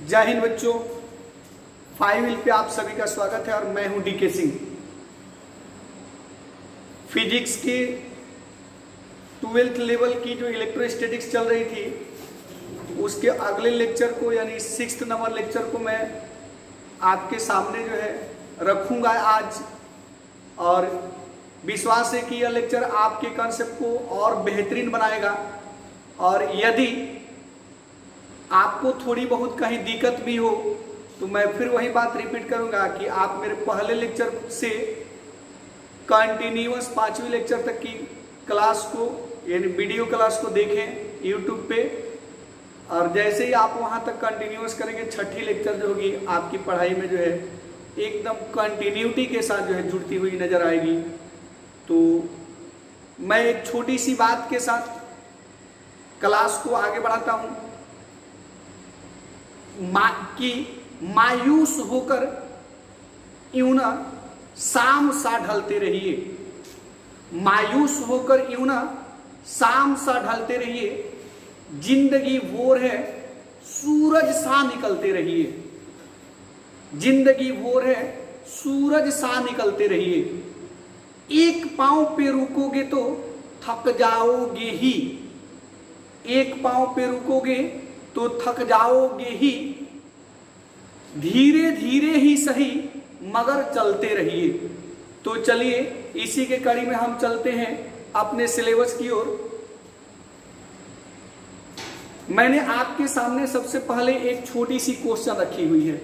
जय हिंद बच्चों, 5 व्हील पे आप सभी का स्वागत है और मैं हूं डीके सिंह। फिजिक्स की 12th लेवल की जो इलेक्ट्रोस्टैटिक्स चल रही थी उसके अगले लेक्चर को यानी 6th नंबर लेक्चर को मैं आपके सामने जो है रखूंगा आज, और विश्वास है कि यह लेक्चर आपके कॉन्सेप्ट को और बेहतरीन बनाएगा। और यदि आपको थोड़ी बहुत कहीं दिक्कत भी हो तो मैं फिर वही बात रिपीट करूंगा कि आप मेरे पहले लेक्चर से कंटिन्यूअस 5वीं लेक्चर तक की क्लास को यानी वीडियो क्लास को देखें यूट्यूब पे, और जैसे ही आप वहां तक कंटिन्यूअस करेंगे 6ठी लेक्चर जो होगी आपकी पढ़ाई में जो है एकदम कंटिन्यूटी के साथ जो है जुड़ती हुई नजर आएगी। तो मैं एक छोटी सी बात के साथ क्लास को आगे बढ़ाता हूं कि मायूस होकर यूं ना शाम सा ढलते रहिए, मायूस होकर यूं ना शाम सा ढलते रहिए, जिंदगी वोर है सूरज सा निकलते रहिए, जिंदगी वोर है सूरज सा निकलते रहिए। एक पांव पे रुकोगे तो थक जाओगे ही, एक पांव पे रुकोगे तो थक जाओगे ही, धीरे धीरे ही सही मगर चलते रहिए। तो चलिए इसी के कड़ी में हम चलते हैं अपने सिलेबस की ओर। मैंने आपके सामने सबसे पहले एक छोटी सी क्वेश्चन रखी हुई है,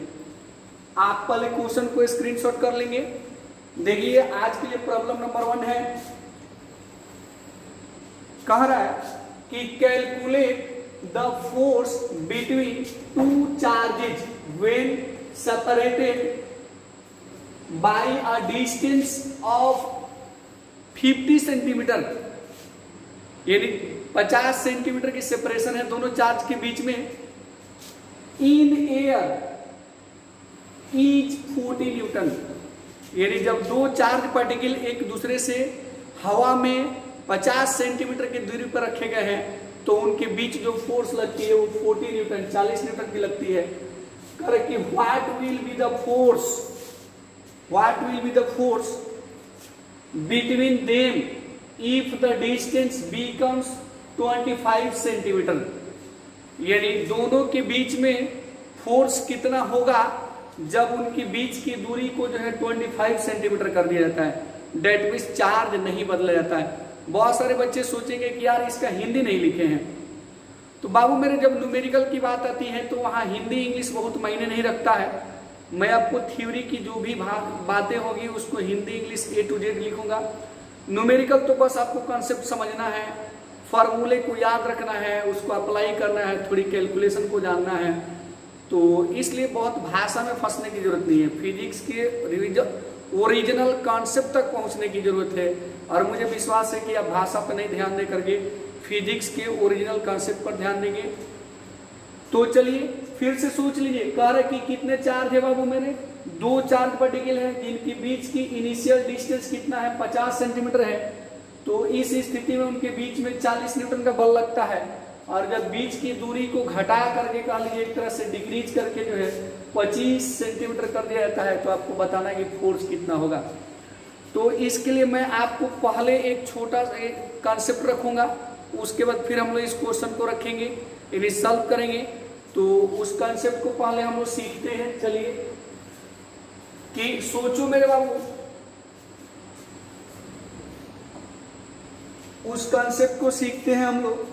आप पहले क्वेश्चन को स्क्रीनशॉट कर लेंगे। देखिए आज के लिए प्रॉब्लम नंबर 1 है, कह रहा है कि calculate the force between two charges when separated by a distance of 50 centimetre, यानी 50 सेंटीमीटर की सेपरेशन है दोनों चार्ज के बीच में। इन एयर इज 40 न्यूटन, यानी जब दो चार्ज पार्टिकल एक दूसरे से हवा में 50 सेंटीमीटर की दूरी पर रखे गए हैं तो उनके बीच जो फोर्स लगती है वो 40 न्यूटन 40 न्यूटन की लगती है। करे कि what will be the force, what will be the force between them if the distance becomes 25 centimetre, यानी दोनों के बीच में फोर्स कितना होगा जब उनके बीच की दूरी को जो है 25 सेंटीमीटर कर दिया जाता है। डेट मीन्स चार्ज नहीं बदला जाता है। बहुत सारे बच्चे सोचेंगे कि यार इसका हिंदी नहीं लिखे हैं, तो बाबू मेरे जब न्यूमेरिकल की बात आती है तो वहां हिंदी इंग्लिश बहुत मायने नहीं रखता है। मैं आपको थ्योरी की जो भी बातें होगी उसको Hindi English A to Z लिखूंगा। न्यूमेरिकल तो बस आपको कॉन्सेप्ट समझना है, फॉर्मूले को याद रखना है, उसको अप्लाई करना है, थोड़ी कैलकुलेशन को जानना है। तो इसलिए बहुत भाषा में फंसने की जरूरत नहीं है, फिजिक्स के ओरिजिनल कॉन्सेप्ट तक पहुंचने की जरूरत है। और मुझे विश्वास है कि आप भाषा पर नहीं ध्यान दे करके फिजिक्स के ओरिजिनल कॉन्सेप्ट पर ध्यान देंगे। तो चलिए फिर से सोच लीजिए, कह रहे कि कितने चार्ज है बाबू मेरे, दो चार्ज पार्टिकल हैं जिनके बीच की इनिशियल डिस्टेंस कितना है 50 सेंटीमीटर है। तो इस स्थिति में उनके बीच में 40 न्यूटन का बल लगता है, और जब बीच की दूरी को घटा करके कह लीजिए एक तरह से डिक्रीज करके जो है 25 सेंटीमीटर कर दिया जाता है, तो आपको बताना है कि फोर्स कितना होगा। तो इसके लिए मैं आपको पहले एक छोटा सा एक कॉन्सेप्ट रखूंगा, उसके बाद फिर हम लोग इस क्वेश्चन को रखेंगे, इन्हें सॉल्व करेंगे। तो उस कॉन्सेप्ट को पहले हम लोग सीखते हैं। चलिए कि सोचो मेरे बाबू, उस कॉन्सेप्ट को सीखते हैं हम लोग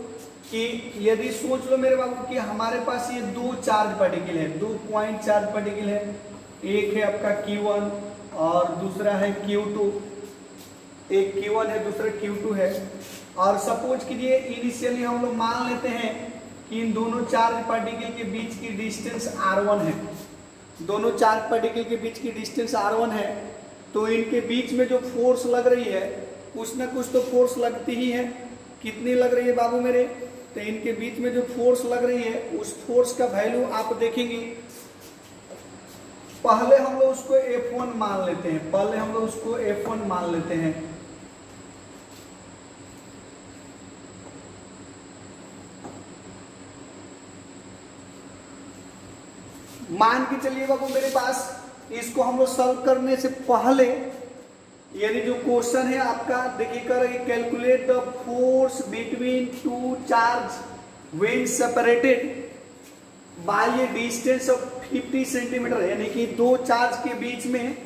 कि यदि सोच लो मेरे बाबू कि हमारे पास ये दो चार्ज पार्टिकल है, 2 पॉइंट चार्ज पार्टिकल है, एक है आपका Q1 और दूसरा है Q2, एक Q1 है दूसरा Q2 है। और सपोज कीजिए इनिशियली हम लोग मान लेते हैं कि इन दोनों चार्ज पार्टिकल के बीच की डिस्टेंस R1 है, दोनों चार्ज पार्टिकल के बीच की डिस्टेंस R1 है। तो इनके बीच में जो फोर्स लग रही है कुछ ना कुछ तो फोर्स लगती ही है। कितनी लग रही है बाबू मेरे, तो इनके बीच में जो फोर्स लग रही है उस फोर्स का वैल्यू आप देखेंगे। पहले हम लोग उसको F1 मान लेते हैं, पहले हम लोग उसको F1 मान लेते हैं। मान के चलिए बाबू मेरे पास इसको हम लोग सॉल्व करने से पहले यानी जो क्वेश्चन है आपका देखिए करेंगे, calculate the force between two charge when separated by A distance of 50 centimetre, यानी कि दो चार्ज के बीच में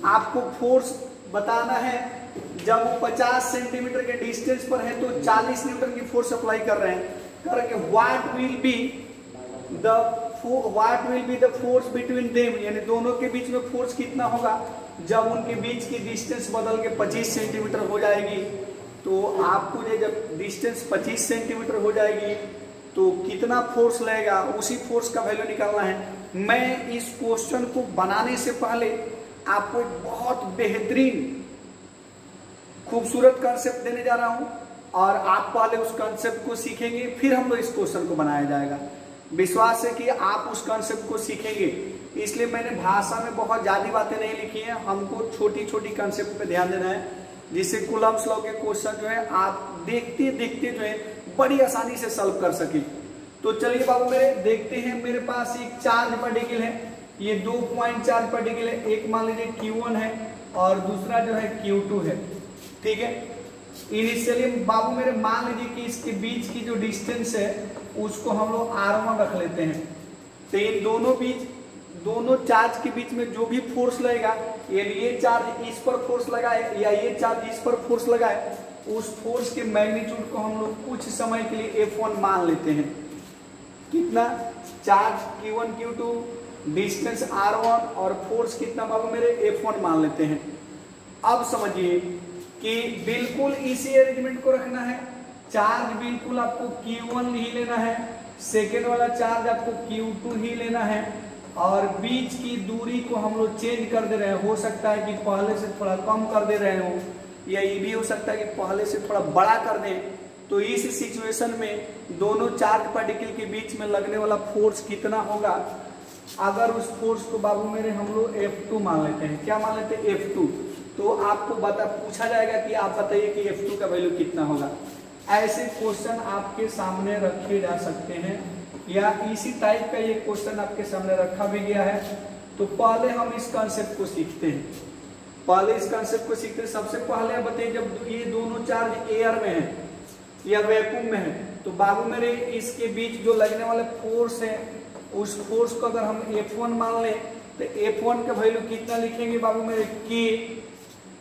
आपको फोर्स बताना है। जब वो 50 सेंटीमीटर के डिस्टेंस पर है तो 40 न्यूटन की फोर्स अप्लाई कर रहे हैं, करके what will be the force between them, यानी दोनों के बीच में फोर्स कितना होगा जब उनके बीच की डिस्टेंस बदल के 25 सेंटीमीटर हो जाएगी। तो आपको जब डिस्टेंस 25 सेंटीमीटर हो जाएगी तो कितना फोर्स लगेगा, उसी फोर्स का वैल्यू निकालना है। मैं इस क्वेश्चन को बनाने से पहले आपको एक बहुत बेहतरीन खूबसूरत कॉन्सेप्ट देने जा रहा हूं और आप पहले उस कॉन्सेप्ट को सीखेंगे, फिर हम लोग इस क्वेश्चन को बनाया जाएगा। विश्वास है कि आप उस कॉन्सेप्ट को सीखेंगे, इसलिए मैंने भाषा में बहुत ज्यादा बातें नहीं लिखी है। हमको छोटी छोटी कॉन्सेप्ट पे ध्यान देना है, जिससे कूलम्ब्स लॉ के क्वेश्चन जो है आप देखते देखते जो है बड़ी आसानी से सॉल्व कर सके। तो चलिए बाबू मेरे देखते हैं, मेरे पास एक चार्ज पार्टिकल है, ये 2 पॉइंट चार्ज पार्टिकल है, एक मान लीजिए Q1 है और दूसरा जो है Q2 है, ठीक है। इनिशियली बाबू मेरे मान लीजिए कि इसके बीच की जो डिस्टेंस है उसको हम लोग R1 रख लेते हैं। तो इन दोनों चार्ज के बीच में जो भी फोर्स लगेगा, ये चार्ज इस पर फोर्स लगाए या ये चार्ज इस पर फोर्स लगाए, उस फोर्स के मैग्नीट्यूड को हम लोग कुछ समय के लिए F1 मान लेते हैं। कितना, charge Q1 Q2, distance R1 और फोर्स कितना बाबू मेरे F1 मान लेते हैं। अब समझिए कि बिल्कुल इसी अरेंजमेंट को रखना है। चार्ज बिल्कुल आपको Q1 ही लेना है, सेकेंड वाला चार्ज आपको Q2 ही लेना है और बीच की दूरी को हम लोग चेंज कर दे रहे हैं। हो सकता है कि पहले से थोड़ा कम कर दे रहे हो, या ये भी हो सकता है कि पहले से थोड़ा बड़ा कर दें। तो इस सिचुएशन में दोनों चार्ज पार्टिकल के बीच में लगने वाला फोर्स कितना होगा, अगर उस फोर्स को बाबू मेरे हम लोग F2 मान लेते हैं। क्या मान लेते हैं? F2। तो आपको पूछा जाएगा कि आप बताइए कि F2 का वैल्यू कितना होगा। ऐसे क्वेश्चन आपके सामने रखे जा सकते हैं, या इसी टाइप का ये क्वेश्चन आपके सामने रखा भी गया है। तो पहले हम इस कॉन्सेप्ट को सीखते हैं। सबसे पहले आप बताइए, जब ये दोनों चार्ज एयर में है या वैक्यूम में है, तो बाबू मेरे इसके बीच जो लगने वाले फोर्स है, उस फोर्स को अगर हम F1 मान लें तो F1 का वैल्यू कितना लिखेंगे बाबू मेरे?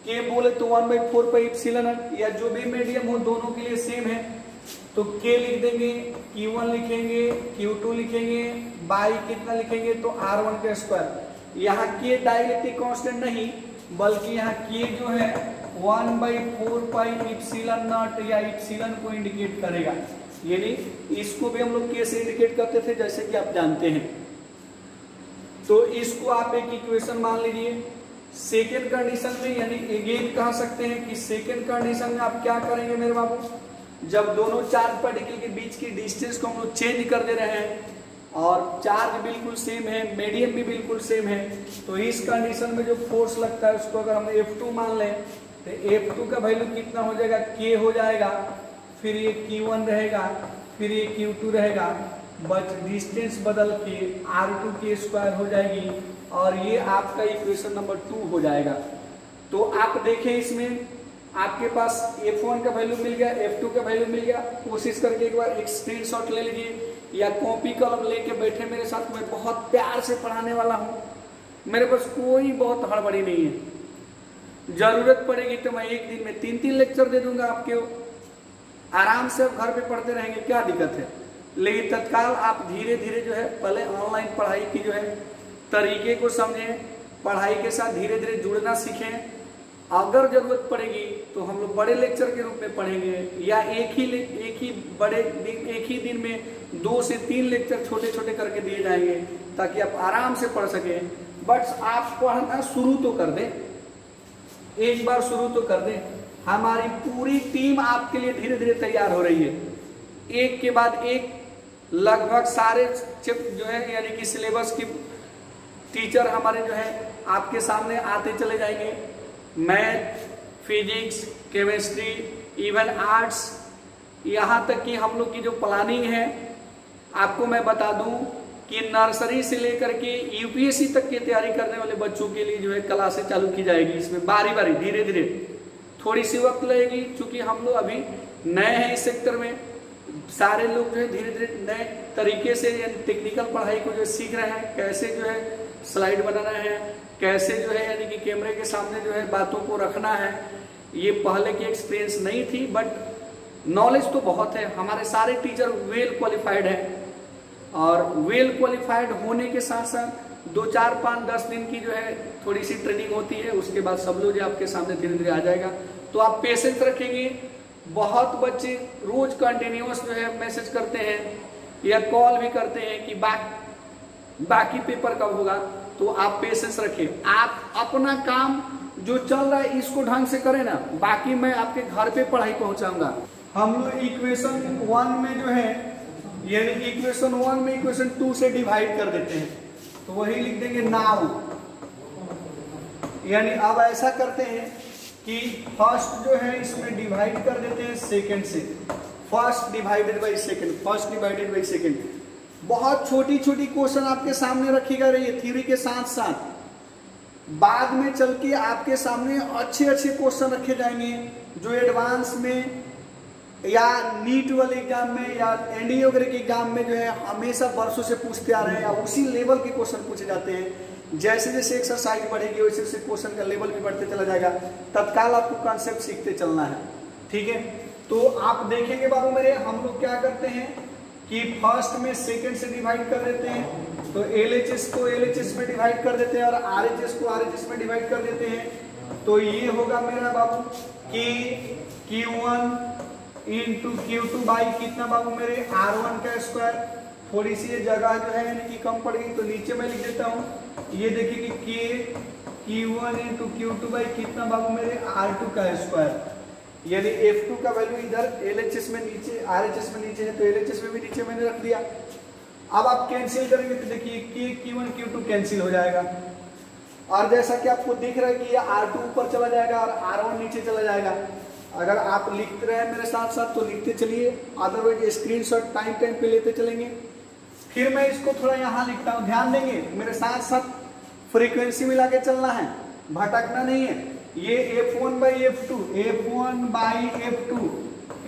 K बोले तो 1/4 पाई एप्सिलॉन, या जो भी मीडियम हो दोनों के लिए सेम है। तो K लिख देंगे, Q1 लिखेंगे, Q2 लिखेंगे, बाई कितना लिखेंगे? तो R1 का स्क्वायर। यहाँ K डाइलेक्ट्रिक कांस्टेंट नहीं, बल्कि यहाँ K जो है 1/4 पाई एप्सिलॉन नॉट, या एप्सिलॉन को इंडिकेट करेगा। यानी इसको भी हम लोग K से इंडिकेट करते थे, जैसे कि आप जानते हैं। तो इसको आप एक इक्वेशन मान लीजिए। सेकेंड कंडीशन में, यानी अगेन कह सकते हैं कि सेकेंड कंडीशन में आप क्या करेंगे मेरे बाबू, जब दोनों चार्ज पार्टिकल के बीच की डिस्टेंस को हम लोग चेंज कर दे रहे हैं और चार्ज बिल्कुल सेम है, मीडियम भी बिल्कुल सेम है, तो इस कंडीशन में जो फोर्स लगता है उसको अगर हम F2 मान लें तो F2 का वैल्यू कितना हो जाएगा? K हो जाएगा, फिर ये Q1 रहेगा, फिर ये Q2 रहेगा, बट डिस्टेंस बदल के R2 के स्क्वायर हो जाएगी और ये आपका इक्वेशन नंबर 2 हो जाएगा। तो आप देखें, इसमें आपके पास F1 का वैल्यू मिल गया, F2 का वैल्यू मिल गया। कोशिश करके एक बार एक स्क्रीनशॉट ले लीजिए या कॉपी कलम लेके बैठे मेरे साथ। मैं बहुत प्यार से पढ़ाने वाला हूँ, मेरे पास कोई बहुत हड़बड़ी नहीं है। जरूरत पड़ेगी तो मैं एक दिन में 3-3 लेक्चर दे दूंगा आपके, आराम से घर पे पढ़ते रहेंगे, क्या दिक्कत है। लेकिन तत्काल आप धीरे धीरे जो है पहले ऑनलाइन पढ़ाई की जो है तरीके को समझें, पढ़ाई के साथ धीरे धीरे जुड़ना सीखें। अगर जरूरत पड़ेगी तो हम लोग बड़े लेक्चर के रूप में पढ़ेंगे, या एक ही दिन में 2 से 3 लेक्चर छोटे छोटे करके दिए जाएंगे, ताकि आप आराम से पढ़ सकें। बट आप पढ़ना शुरू तो कर दें, एक बार शुरू तो कर दें। हमारी पूरी टीम आपके लिए धीरे धीरे तैयार हो रही है। एक के बाद एक लगभग सारे जो है यानी कि सिलेबस की टीचर हमारे जो है आपके सामने आते चले जाएंगे। Math, physics, chemistry, even arts, यहाँ तक कि हम लोग की जो प्लानिंग है, आपको मैं बता दूं कि नर्सरी से लेकर के यूपीएससी तक की तैयारी करने वाले बच्चों के लिए जो है क्लासें चालू की जाएगी। इसमें बारी बारी धीरे धीरे थोड़ी सी वक्त लगेगी, क्योंकि हम लोग अभी नए हैं इस सेक्टर में। सारे लोग जो है धीरे धीरे नए तरीके से टेक्निकल पढ़ाई को जो सीख रहे हैं, कैसे जो है स्लाइड बनाना है, कैसे जो है यानी कि कैमरे के सामने जो है बातों को रखना है। ये पहले की एक्सपीरियंस नहीं थी, बट नॉलेज तो बहुत है। हमारे सारे टीचर वेल क्वालिफाइड हैं, और वेल क्वालिफाइड होने के साथ साथ 2, 4, 5, 10 दिन की जो है थोड़ी सी ट्रेनिंग होती है, उसके बाद सब लोग आपके सामने धीरे धीरे आ जाएगा। तो आप पेशेंस रखेंगे। बहुत बच्चे रोज कंटिन्यूअस जो है मैसेज करते हैं या कॉल भी करते हैं कि बाकी पेपर कब होगा। तो आप पेशेंस रखें, आप अपना काम जो चल रहा है इसको ढंग से करें ना, बाकी मैं आपके घर पे पढ़ाई पहुंचाऊंगा। हम लोग इक्वेशन 1 में जो है यानी इक्वेशन 1 में इक्वेशन 2 से डिवाइड कर देते हैं, तो वही लिख देंगे नाउ। यानी अब ऐसा करते हैं कि फर्स्ट जो है इसमें डिवाइड कर देते हैं सेकंड से। First divided by second, first divided by second. बहुत छोटी छोटी क्वेश्चन आपके सामने रखी रही थ्योरी के साथ साथ, बाद में चल के आपके सामने अच्छे अच्छे क्वेश्चन रखे जाएंगे जो एडवांस में या नीट वाले एग्जाम में या एनडीए वगैरह के एग्जाम में जो है हमेशा वर्षों से पूछते आ रहे हैं, या उसी लेवल के क्वेश्चन पूछे जाते हैं। जैसे जैसे एक्सरसाइज बढ़ेगी वैसे वैसे क्वेश्चन का लेवल भी बढ़ते चला जाएगा। तत्काल आपको कॉन्सेप्ट सीखते चलना है, ठीक है। तो आप देखेंगे बाबू मेरे, हम लोग क्या करते हैं कि फर्स्ट में सेकंड से डिवाइड कर देते हैं, तो एलएचएस को एलएचएस में डिवाइड कर देते हैं और आरएचएस को आरएचएस में डिवाइड कर देते हैं। तो ये होगा मेरा बाबू कि Q1 इंटू Q2 बाई कितना बाबू मेरे R1 का स्क्वायर। थोड़ी सी ये जगह जो है यानी कि कम पड़ गई, तो नीचे मैं लिख देता हूँ। ये देखिए कि Q1 इंटू Q2 बाई कितना बाबू मेरे R2 का स्क्वायर। यानी F2 का वैल्यू इधर LHS में नीचे, RHS में नीचे है, तो LHS में भी नीचे मैंने रख दिया। अब आप कैंसिल करेंगे तो देखिए Q1 Q2 कैंसिल हो जाएगा, और जैसा कि आपको दिख रहा है कि ये R2 ऊपर चला जाएगा और R1 नीचे चला जाएगा। अगर आप लिखते रहे मेरे साथ साथ तो लिखते चलिए, अदरवाइज स्क्रीनशॉट टाइम पे लेते चलेंगे। फिर मैं इसको थोड़ा यहाँ लिखता हूँ, ध्यान देंगे मेरे साथ साथ फ्रीक्वेंसी मिला के चलना है, भटकना नहीं है। ये F1 by F2, F1 by F2,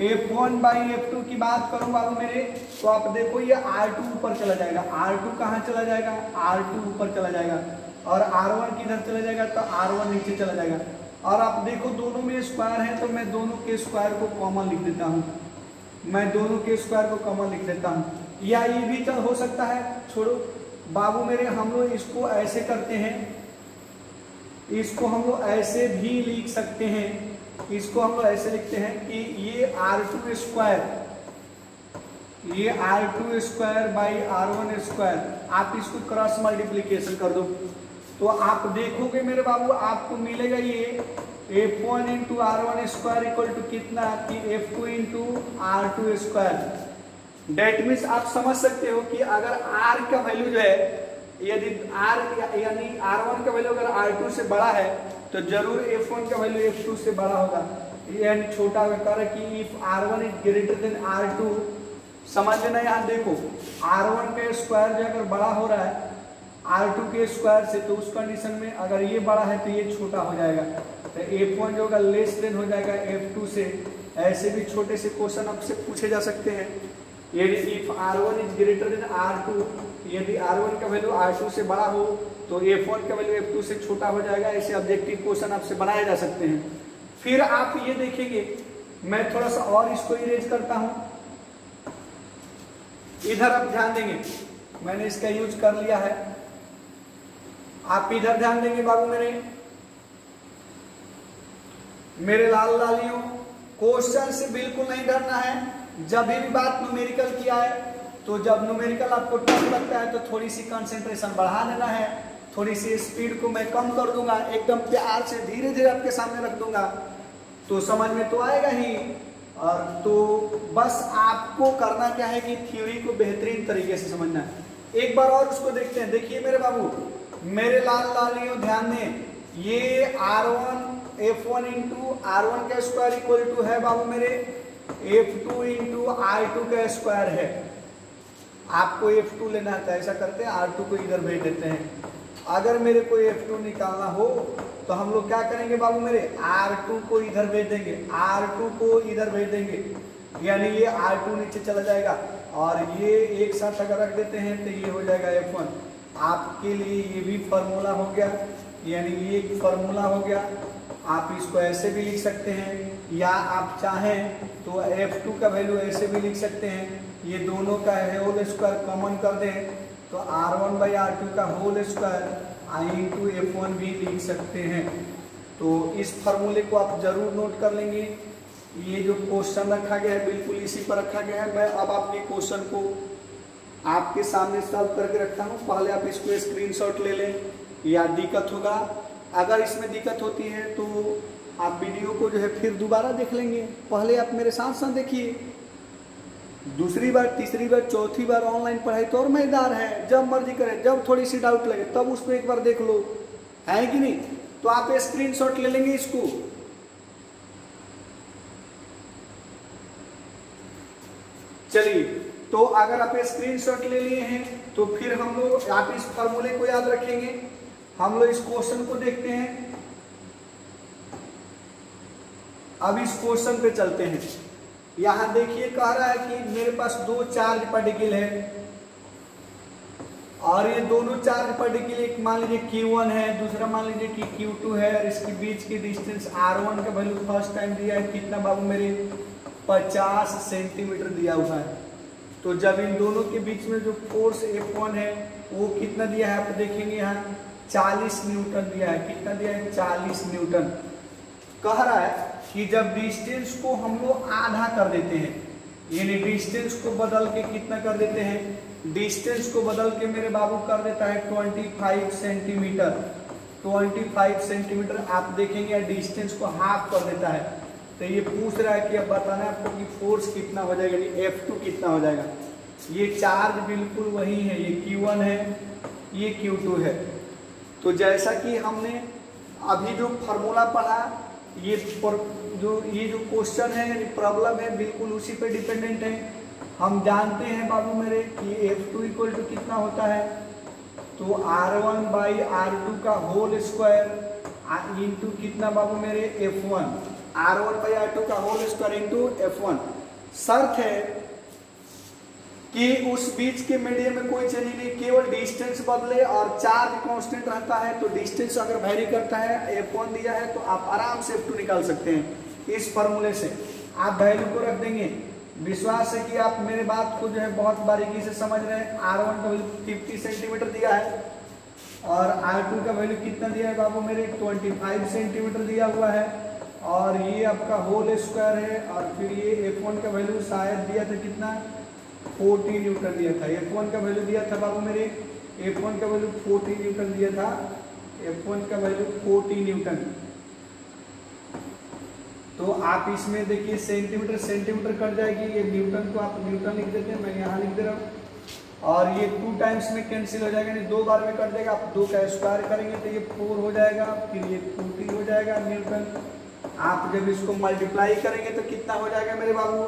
F1 by F2 की बात करूं बाबू मेरे, तो आप देखो ये R2 ऊपर चला जाएगा। R2 कहाँ चला जाएगा? R2 ऊपर चला जाएगा, और R1 किधर चला जाएगा? तो R1 नीचे चला जाएगा। और आप देखो दोनों में स्क्वायर है, तो मैं दोनों के स्क्वायर को कॉमन लिख देता हूँ, मैं दोनों के स्क्वायर को कॉमन लिख देता हूँ। या ये भी चल हो सकता है, छोड़ो बाबू मेरे, हम लोग इसको ऐसे करते हैं, इसको हम लोग ऐसे भी लिख सकते हैं। इसको हम लोग ऐसे लिखते हैं कि ये R2 स्क्वायर, ये R2 square by R1 square. आप इसको क्रॉस मल्टीप्लीकेशन कर दो तो आप देखोगे मेरे बाबू, आपको मिलेगा ये F1 into R1 square equal to कितना कि F2 into R2 square. That means आप समझ सकते हो कि अगर R का वैल्यू जो है, यदि R यानी R1 का वैल्यू अगर R2 से बड़ा है तो जरूर F1 का वैल्यू F2 से बड़ा होगा, यानी छोटा होगा। कि if R1 is greater than R2, समझ लेना। यहाँ देखो R1 का स्क्वायर जो अगर बड़ा हो रहा है R2 के स्क्वायर से, तो उस कंडीशन में अगर ये बड़ा है तो ये छोटा हो जाएगा, तो F1 जो होगा लेस देन हो जाएगा F2 से। ऐसे भी छोटे से क्वेश्चन आपसे पूछे जा सकते हैं। यदि if R1 is greater than R2, यदि R1 का वैल्यू R2 से बड़ा हो तो F1 का वैल्यू F2 से छोटा हो जाएगा। ऐसे ऑब्जेक्टिव क्वेश्चन आपसे बनाए जा सकते हैं। फिर आप ये देखेंगे, मैं थोड़ा सा और इसको इरेज करता हूं, इधर आप ध्यान देंगे, मैंने इसका यूज कर लिया है। आप इधर ध्यान देंगे बाबू मेरे लाल लालियों, क्वेश्चन से बिल्कुल नहीं डरना है। जब भी बात न्यूमेरिकल की आए, तो जब न्यूमेरिकल आपको टफ लगता है तो थोड़ी सी कंसंट्रेशन बढ़ा लेना है, थोड़ी सी स्पीड को मैं कम कर दूंगा, एकदम प्यार से धीरे धीरे आपके सामने रख दूंगा, तो समझ में तो आएगा ही। और तो बस आपको करना क्या है कि थ्योरी को बेहतरीन तरीके से समझना है। एक बार और उसको देखते हैं। देखिए मेरे बाबू, मेरे लाल लालियों ध्यान दें, ये R1 F1 इंटू R1 का स्क्वायर इक्वल टू है बाबू मेरे F2 इंटू R2 का स्क्वायर है। आपको F2 लेना है तो ऐसा करते हैं, R2 को इधर भेज देते हैं। अगर मेरे को F2 निकालना हो तो हम लोग क्या करेंगे बाबू मेरे, R2 को इधर भेज देंगे, R2 को इधर भेज देंगे, यानी ये R2 नीचे चला जाएगा और ये एक साथ अगर रख देते हैं तो ये हो जाएगा F1। आपके लिए ये भी फार्मूला हो गया, यानी ये एक फार्मूला हो गया। आप इसको ऐसे भी लिख सकते हैं या आप चाहें तो F2 का वैल्यू ऐसे भी लिख सकते हैं, ये दोनों का होल स्क्वायर कॉमन कर दें तो R1/R2 का होल स्क्वायर इंटू F1 भी लिख सकते हैं। तो इस फार्मूले को आप जरूर नोट कर लेंगे। ये जो क्वेश्चन रखा गया है बिल्कुल इसी पर रखा गया है। मैं अब अपने क्वेश्चन को आपके सामने सॉल्व करके रखता हूँ, पहले आप इसको स्क्रीनशॉट ले लें या दिक्कत होगा। अगर इसमें दिक्कत होती है तो आप वीडियो को जो है फिर दोबारा देख लेंगे, पहले आप मेरे साथ साथ देखिए। दूसरी बार, तीसरी बार, चौथी बार ऑनलाइन पढ़ाई तो और मजेदार है, जब मर्जी करें, जब थोड़ी सी डाउट लगे तब उसको एक बार देख लो, है कि नहीं। तो आप स्क्रीनशॉट ले लेंगे इसको। चलिए, तो अगर आप स्क्रीनशॉट ले लिए हैं तो फिर हम लोग आप इस फार्मूले को याद रखेंगे। हम लोग इस क्वेश्चन को देखते हैं। अब इस क्वेश्चन पे चलते हैं। यहां देखिए कह रहा है कि मेरे पास दो चार्ज पार्टिकल है और ये दोनों चार्ज पार्टिकल, एक मान लीजिए Q1 है, दूसरा मान लीजिए कि Q2 है, और इसके बीच की डिस्टेंस R1 का वैल्यू फर्स्ट टाइम दिया है कितना बाबू मेरे, 50 सेंटीमीटर दिया हुआ है। तो जब इन दोनों के बीच में जो फोर्स F1 है वो कितना दिया है आप देखेंगे, यहाँ 40 न्यूटन दिया है। कितना दिया है, 40 न्यूटन। कह रहा है कि जब डिस्टेंस को हम लोग आधा कर देते हैं, यानी डिस्टेंस को बदल के कितना कर देते हैं, डिस्टेंस को बदल के मेरे बाबू कर देता है 25 सेंटीमीटर। 25 सेंटीमीटर आप देखेंगे डिस्टेंस को हाफ कर देता है। तो ये पूछ रहा है कि अब बताना है आपको कि फोर्स कितना हो जाएगा, यानी F2 कितना हो जाएगा। ये चार्ज बिल्कुल वही है, ये Q1 है, ये Q2 है। तो जैसा कि हमने अभी जो फार्मूला पढ़ा, ये जो क्वेश्चन है यानी प्रॉब्लम है बिल्कुल उसी पे डिपेंडेंट है। हम जानते हैं बाबू मेरे कि F2 इक्वल टू कितना होता है, तो R1/R2 का होल स्क्वायर इंटू कितना बाबू मेरे F1, R1/R2 का होल स्क्वायर इंटू F1। शर्त है कि उस बीच के मीडियम में कोई चेंज नहीं, केवल डिस्टेंस बदले और चार्ज कांस्टेंट रहता है। तो डिस्टेंस अगर वेरी करता है, F1 दिया है तो आप आराम से F2 निकाल सकते हैं। इस फार्मूले से आप वैल्यू को रख देंगे। विश्वास है कि आप मेरे बात को जो है बहुत बारीकी से समझ रहे हैं। R1 का वैल्यू 50 सेंटीमीटर दिया है और R2 का वैल्यू कितना दिया है बाबू मेरे, 25 सेंटीमीटर दिया हुआ है, और ये आपका होल स्क्वायर है। और फिर ये F1 का वैल्यू शायद दिया था कितना, 40 न्यूटन दिया था। F1 का वैल्यू दिया था बाबू मेरे, F1 का वैल्यू 40 न्यूटन दिया था, F1 का वैल्यू 40 न्यूटन। तो आप इसमें देखिए सेंटीमीटर सेंटीमीटर कट जाएगी, ये न्यूटन को आप न्यूटन लिख देते हैं, मैं यहाँ लिख दे रहा हूँ। और ये 2 टाइम्स में कैंसिल हो जाएगा, यानी 2 बार में कट जाएगा। आप 2 का स्क्वायर करेंगे तो ये 4 हो जाएगा, फिर ये 40 हो जाएगा न्यूटन। आप जब इसको मल्टीप्लाई करेंगे तो कितना हो जाएगा मेरे बाबू,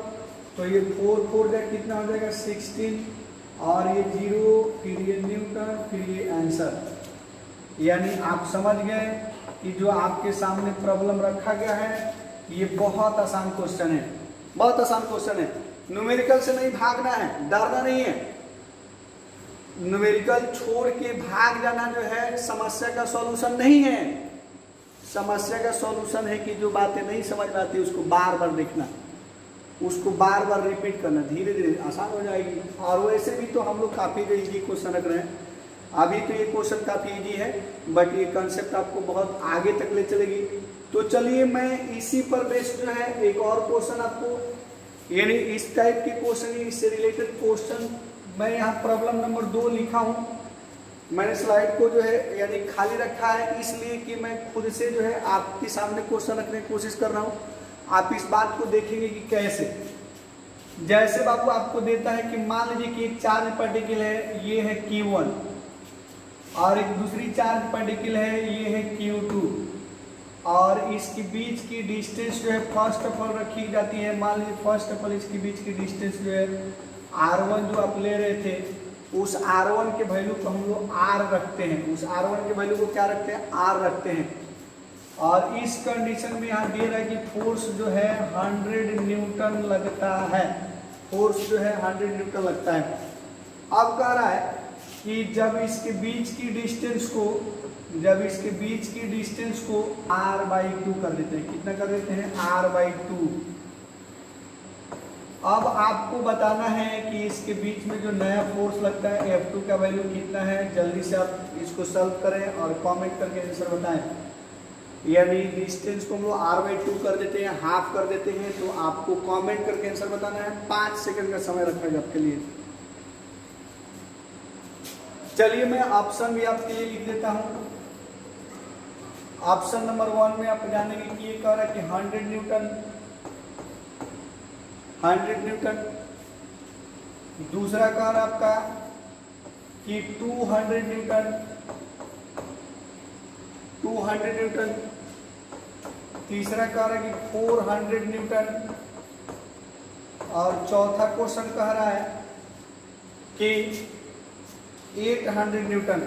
तो ये 4 जाए कितना हो जाएगा 16, और ये 0, फिर ये न्यूटन, फिर ये आंसर। यानी आप समझ गए कि जो आपके सामने प्रॉब्लम रखा गया है ये बहुत आसान क्वेश्चन है, बहुत आसान क्वेश्चन है। न्यूमेरिकल से नहीं भागना है, डरना नहीं है। न्यूमेरिकल छोड़ के भाग जाना जो है समस्या का सॉल्यूशन नहीं है। समस्या का सॉल्यूशन है कि जो बातें नहीं समझ में आती उसको बार बार देखना, उसको बार बार रिपीट करना, धीरे धीरे आसान हो जाएगी। और वैसे भी तो हम लोग काफ़ी इजी क्वेश्चन रख रहे हैं। अभी तो ये क्वेश्चन काफ़ी इजी है, बट ये कंसेप्ट आपको बहुत आगे तक ले चलेगी। तो चलिए मैं इसी पर बेस्ड जो है एक और क्वेश्चन आपको, यानी इस टाइप के क्वेश्चन, इससे रिलेटेड क्वेश्चन मैं यहाँ प्रॉब्लम नंबर 2 लिखा हूँ। मैंने स्लाइड को जो है यानी खाली रखा है इसलिए कि मैं खुद से जो है आपके सामने क्वेश्चन रखने की कोशिश कर रहा हूँ। आप इस बात को देखेंगे कि कैसे, जैसे बाबू आपको देता है कि मान लीजिए कि एक चार्ज पार्टिकल है, ये है Q1, और एक दूसरी चार्ज पार्टिकल है, ये है Q2, और इसके बीच की डिस्टेंस जो है फर्स्ट ऑफ ऑल रखी जाती है। मान लीजिए फर्स्ट ऑफ ऑल इसके बीच की डिस्टेंस जो है R1 जो आप ले रहे थे उस R1 के वैल्यू को हम लोग R रखते हैं, उस R1 के वैल्यू को क्या रखते हैं, R रखते हैं। और इस कंडीशन में यहाँ दे रहा है कि फोर्स जो है 100 न्यूटन लगता है, फोर्स जो है 100 न्यूटन लगता है। अब कह रहा है कि जब इसके बीच की डिस्टेंस को r/2 कर देते हैं, कितना कर देते हैं, r/2। अब आपको बताना है कि इसके बीच में जो नया फोर्स लगता है F2 का वैल्यू कितना है। जल्दी से आप इसको सॉल्व करें और कमेंट करके आंसर बताएं। यानी डिस्टेंस को हम लोग r/2 कर देते हैं, हाफ कर देते हैं, तो आपको कमेंट करके आंसर बताना है। 5 सेकंड का समय रखा है आपके लिए। चलिए मैं ऑप्शन भी आपके लिए लिख देता हूं। ऑप्शन नंबर 1 में आप जानेंगे कि ये कह रहा है कि 100 न्यूटन। दूसरा कह रहा है आपका कि 200 न्यूटन। तीसरा कह रहा है कि 400 न्यूटन। और चौथा क्वेश्चन कह रहा है कि 800 न्यूटन।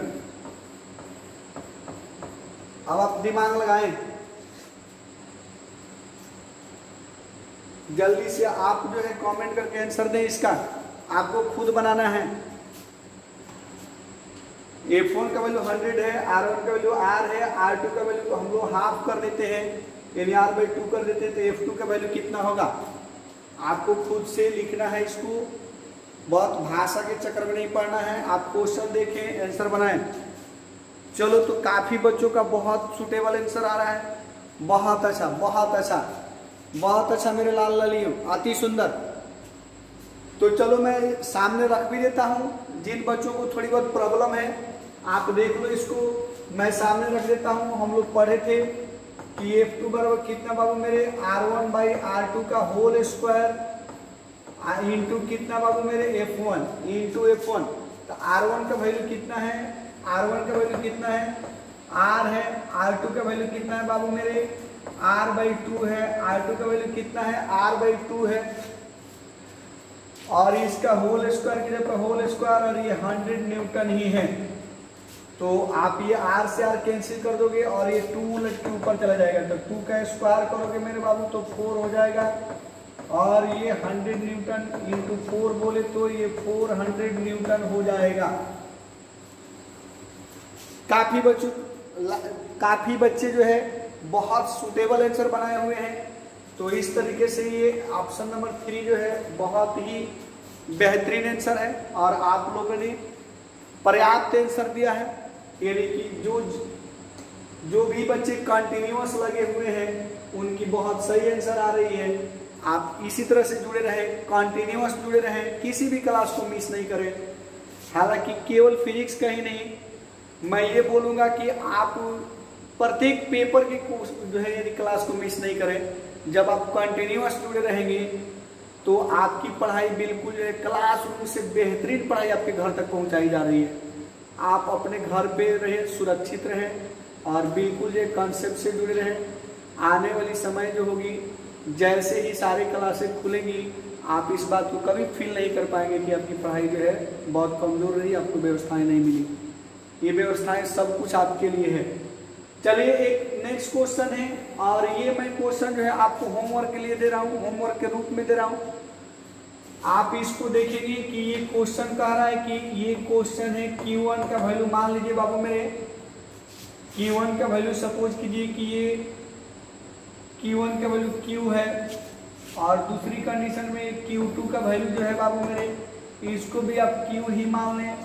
अब आप दिमाग लगाएं, जल्दी से आप जो है कमेंट करके आंसर दें। इसका आपको खुद बनाना है। F1 का वैल्यू 100 है, R1 का वैल्यू R है, R2 का वैल्यू को हम लोग हाफ कर देते हैं, यानी r/2 कर देते हैं, तो F2 का वैल्यू कितना होगा आपको खुद से लिखना है। इसको बहुत भाषा के चक्कर में नहीं पड़ना है। आप क्वेश्चन देखें, आंसर बनाएं। चलो, तो काफी बच्चों का बहुत सुटेबल आंसर आ रहा है। बहुत अच्छा, बहुत अच्छा, बहुत अच्छा मेरे लाल ललियों, अति सुंदर। तो चलो मैं सामने रख भी देता हूँ। जिन बच्चों को थोड़ी बहुत प्रॉब्लम है आप देख लो, इसको मैं सामने रख देता हूँ। हम लोग पढ़े थे कि F2 बराबर कितना बाबू मेरे, R1/R2 का होल स्क्वायर इंटू कितना बाबू मेरे, F1 इंटू F1। तो R1 का वैल्यू कितना है, R1 का वैल्यू कितना है, R है। R2 का वैल्यू कितना है बाबू मेरे, R/2 है। R2 का वैल्यू कितना है, R/2 है। और इसका होल स्क्वायर की जगह होल स्क्वायर, और ये 100 न्यूटन ही है। तो आप ये R से R कैंसिल कर दोगे और ये 2 उलट के ऊपर चला जाएगा, तो 2 का स्क्वायर करोगे मेरे बाबू तो 4 हो जाएगा। और ये 100 न्यूटन इंटू 4 बोले तो ये 400 न्यूटन हो जाएगा। काफी बच्चे जो है बहुत सुटेबल आंसर बनाए हुए हैं। तो इस तरीके से ये ऑप्शन नंबर 3 जो है बहुत ही बेहतरीन आंसर है और आप लोगों ने पर्याप्त आंसर दिया है। यानी कि जो भी बच्चे कंटिन्यूअस लगे हुए हैं उनकी बहुत सही आंसर आ रही है। आप इसी तरह से जुड़े रहें, कंटिन्यूअस जुड़े रहें, किसी भी क्लास को मिस नहीं करें। हालांकि केवल फिजिक्स का ही नहीं, मैं ये बोलूँगा कि आप प्रत्येक पेपर की जो है यदि क्लास को मिस नहीं करें। जब आप कंटिन्यूअस जुड़े रहेंगे तो आपकी पढ़ाई बिल्कुल जो है क्लासरूम से बेहतरीन पढ़ाई आपके घर तक पहुंचाई जा रही है। आप अपने घर पे रहें, सुरक्षित रहें और बिल्कुल जो कॉन्सेप्ट से जुड़े रहें। आने वाली समय जो होगी, जैसे ही सारी क्लासें खुलेंगी, आप इस बात को कभी फील नहीं कर पाएंगे कि आपकी पढ़ाई जो है बहुत कमज़ोर रही, आपको व्यवस्थाएं नहीं मिली। ये व्यवस्थाएं सब कुछ आपके लिए है। चलिए एक नेक्स्ट क्वेश्चन है और ये मैं क्वेश्चन जो है आपको होमवर्क के लिए दे रहा हूँ, होमवर्क के रूप में दे रहा हूँ। आप इसको देखेंगे कि ये क्वेश्चन कह रहा है कि ये क्वेश्चन है Q1 का वैल्यू, मान लीजिए बाबू मेरे Q1 का वैल्यू सपोज कीजिए कि ये Q1 का वैल्यू Q है और दूसरी कंडीशन में Q2 का वैल्यू जो है बाबू मेरे, इसको भी आप Q ही मान लें।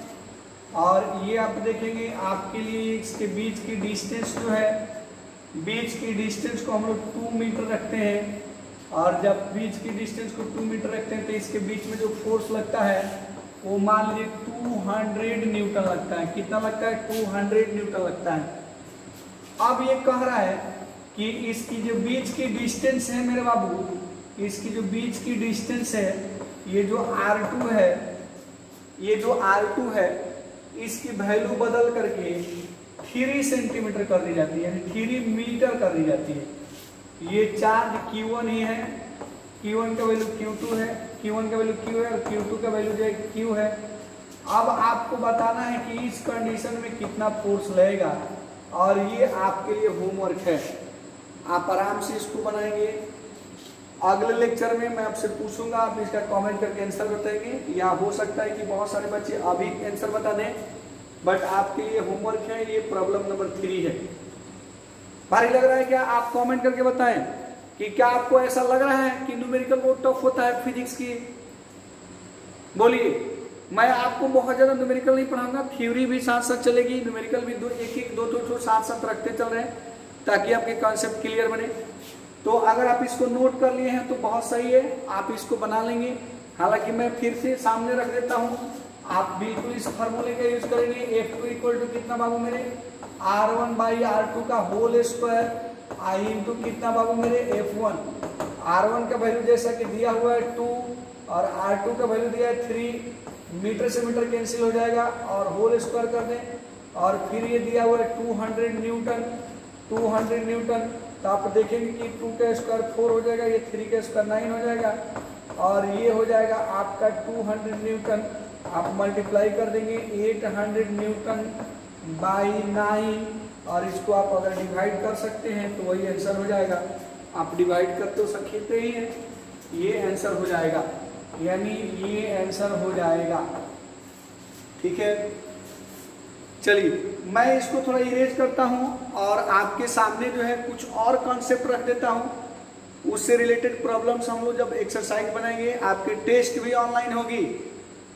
और ये आप देखेंगे आपके लिए इसके बीच की डिस्टेंस जो है, बीच की डिस्टेंस को हम लोग 2 मीटर रखते हैं। और जब बीच की डिस्टेंस को 2 मीटर रखते हैं तो इसके बीच में जो फोर्स लगता है वो मान लीजिए 200 न्यूटन लगता है। कितना लगता है, 200 न्यूटन लगता है। अब ये कह रहा है कि इसकी जो बीच की डिस्टेंस है मेरे बाबू, इसकी जो बीच की डिस्टेंस है, ये जो R2 है, ये जो R2 है, इसकी वैल्यू बदल करके 3 सेंटीमीटर कर दी जाती है, यानी 3 मीटर कर दी जाती है। ये चार्ज Q1 ही है, Q1 का वैल्यू Q2 है Q1 का वैल्यू Q है और Q2 का वैल्यू जो है Q है। अब आपको बताना है कि इस कंडीशन में कितना फोर्स लगेगा, और ये आपके लिए होमवर्क है, आप आराम से इसको बनाएंगे। अगले लेक्चर में मैं आपसे पूछूंगा, आप इसका कमेंट करके आंसर बताएंगे, या हो सकता है कि बहुत सारे बच्चे अभी आंसर बता दें, बट आपके लिए होमवर्क है। ये प्रॉब्लम नंबर 3 है। भारी लग रहा है क्या? आप कमेंट करके बताएं कि क्या आपको ऐसा लग रहा है कि न्यूमेरिकल बहुत टफ होता है फिजिक्स की? बोलिए। मैं आपको बहुत ज्यादा न्यूमेरिकल नहीं पढ़ाऊंगा, थ्योरी भी साथ साथ चलेगी, न्यूमेरिकल भी दो साथ साथ रखते चल रहे हैं ताकि आपके कॉन्सेप्ट क्लियर बने। तो अगर आप इसको नोट कर लिए हैं तो बहुत सही है, आप इसको बना लेंगे। हालांकि मैं फिर से सामने रख देता हूं, आप बिल्कुल इस फार्मूले का यूज करेंगे। F2 इक्वल टू कितना बाबू मेरे, R1 बाई R2 का होल स्क्वायर आई इंटू कितना बाबू मेरे F1। R1 का वैल्यू जैसा कि दिया हुआ है 2 और R2 का वैल्यू दिया है 3, मीटर से मीटर कैंसिल हो जाएगा और होल स्क्वायर कर दें, और फिर ये दिया हुआ है 200 न्यूटन। 200 न्यूटन तो आप देखेंगे कि 2 का स्क्वायर 4 हो जाएगा, ये 3 का स्क्वायर 9 हो जाएगा, और ये हो जाएगा आपका 200 न्यूटन। आप मल्टीप्लाई कर देंगे 800 न्यूटन बाई 9, और इसको आप अगर डिवाइड कर सकते हैं तो वही आंसर हो जाएगा। आप डिवाइड करते हो सकते ही हैं, ये आंसर हो जाएगा, यानी ये आंसर हो जाएगा। ठीक है, चलिए मैं इसको थोड़ा इरेज करता हूं और आपके सामने जो है कुछ और कॉन्सेप्ट रख देता हूं, उससे रिलेटेड प्रॉब्लम्स हम लोग जब एक्सरसाइज बनाएंगे। आपके टेस्ट भी ऑनलाइन होगी,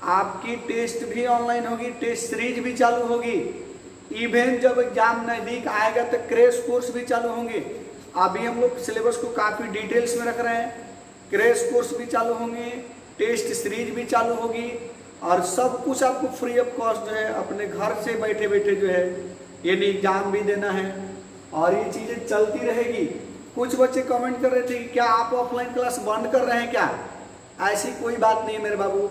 आपकी टेस्ट भी ऑनलाइन होगी, टेस्ट सीरीज भी चालू होगी। इवन जब एग्जाम नजदीक आएगा तो क्रैश कोर्स भी चालू होंगे। अभी हम लोग सिलेबस को काफी डिटेल्स में रख रहे हैं, क्रैश कोर्स भी चालू होंगे, टेस्ट सीरीज भी चालू होगी, और सब कुछ आपको फ्री ऑफ कॉस्ट जो है अपने घर से बैठे बैठे जो है यानी एग्जाम भी देना है, और ये चीजें चलती रहेगी। कुछ बच्चे कमेंट कर रहे थे कि क्या आप ऑफलाइन क्लास बंद कर रहे हैं क्या? ऐसी कोई बात नहीं है मेरे बाबू।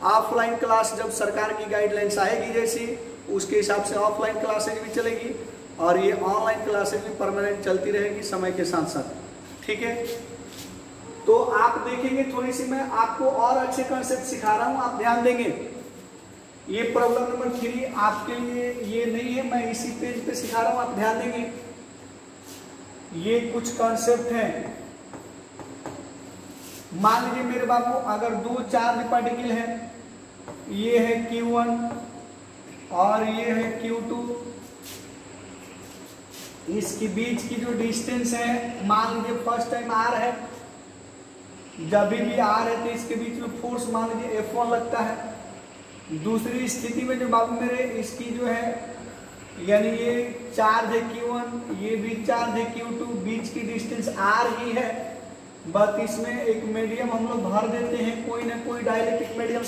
ऑफलाइन क्लास जब सरकार की गाइडलाइंस आएगी जैसी, उसके हिसाब से ऑफलाइन क्लासेज भी चलेगी, और ये ऑनलाइन क्लासेज भी परमानेंट चलती रहेगी समय के साथ साथ। ठीक है, तो आप देखेंगे थोड़ी सी मैं आपको और अच्छे कॉन्सेप्ट सिखा रहा हूं, आप ध्यान देंगे। ये प्रॉब्लम नंबर 3 आपके लिए ये नहीं है, मैं इसी पेज पे सिखा रहा हूं, आप ध्यान देंगे। ये कुछ कॉन्सेप्ट हैं। मान लीजिए मेरे बाबू अगर 2 चार्ज पार्टिकल है, ये है Q1 और ये है Q2, इसके बीच की जो डिस्टेंस है मान लीजिए फर्स्ट टाइम R है, जब भी R है तो इसके बीच में फोर्स मान लीजिए F1 लगता है। दूसरी स्थिति में जो बाबू मेरे इसकी जो है यानी ये चार्ज है Q1, ये भी चार्ज है Q2, बीच की डिस्टेंस R ही है, बस इसमें एक मीडियम हम लोग भर देते हैं, कोई ना कोई डाइलेक्ट्रिक मीडियम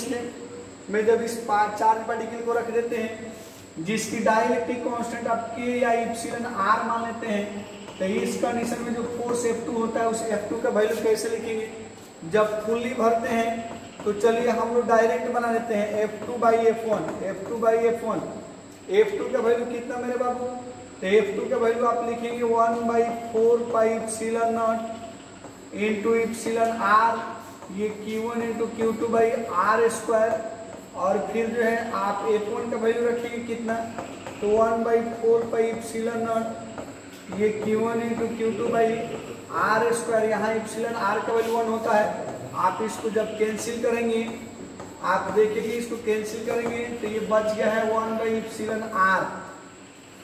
में जब इस चार्ज पार्टिकल को रख देते हैं, जिसकी डाइलेक्ट्रिक कांस्टेंट आप K या इप्सिलॉन R मान लेते हैं, तो इस कंडीशन में जो फोर्स F2 होता है उस F2 का वैल्यू कैसे लिखेंगे? जब फुल्ली भरते हैं तो चलिए हम लोग डायरेक्ट बना देते हैं F2 by F1, F2 by F1। F2 का वैल्यू कितना मेरे बाबू? तो F2 का वैल्यू आप लिखेंगे 1/4 pi epsilon not into epsilon R, ये Q1 into Q2 by R square, और फिर जो है आप F1 का वैल्यू रखेंगे कितना? तो 1/4 पाई इप्सिलॉन नॉट, ये Q1 into Q2 by R square, यहाँ इप्सिलॉन R का वैल्यू 1 होता है। आप इसको जब कैंसिल करेंगे, आप देखेंगे इसको कैंसिल करेंगे तो ये बच गया है 1/इप्सिलॉन R।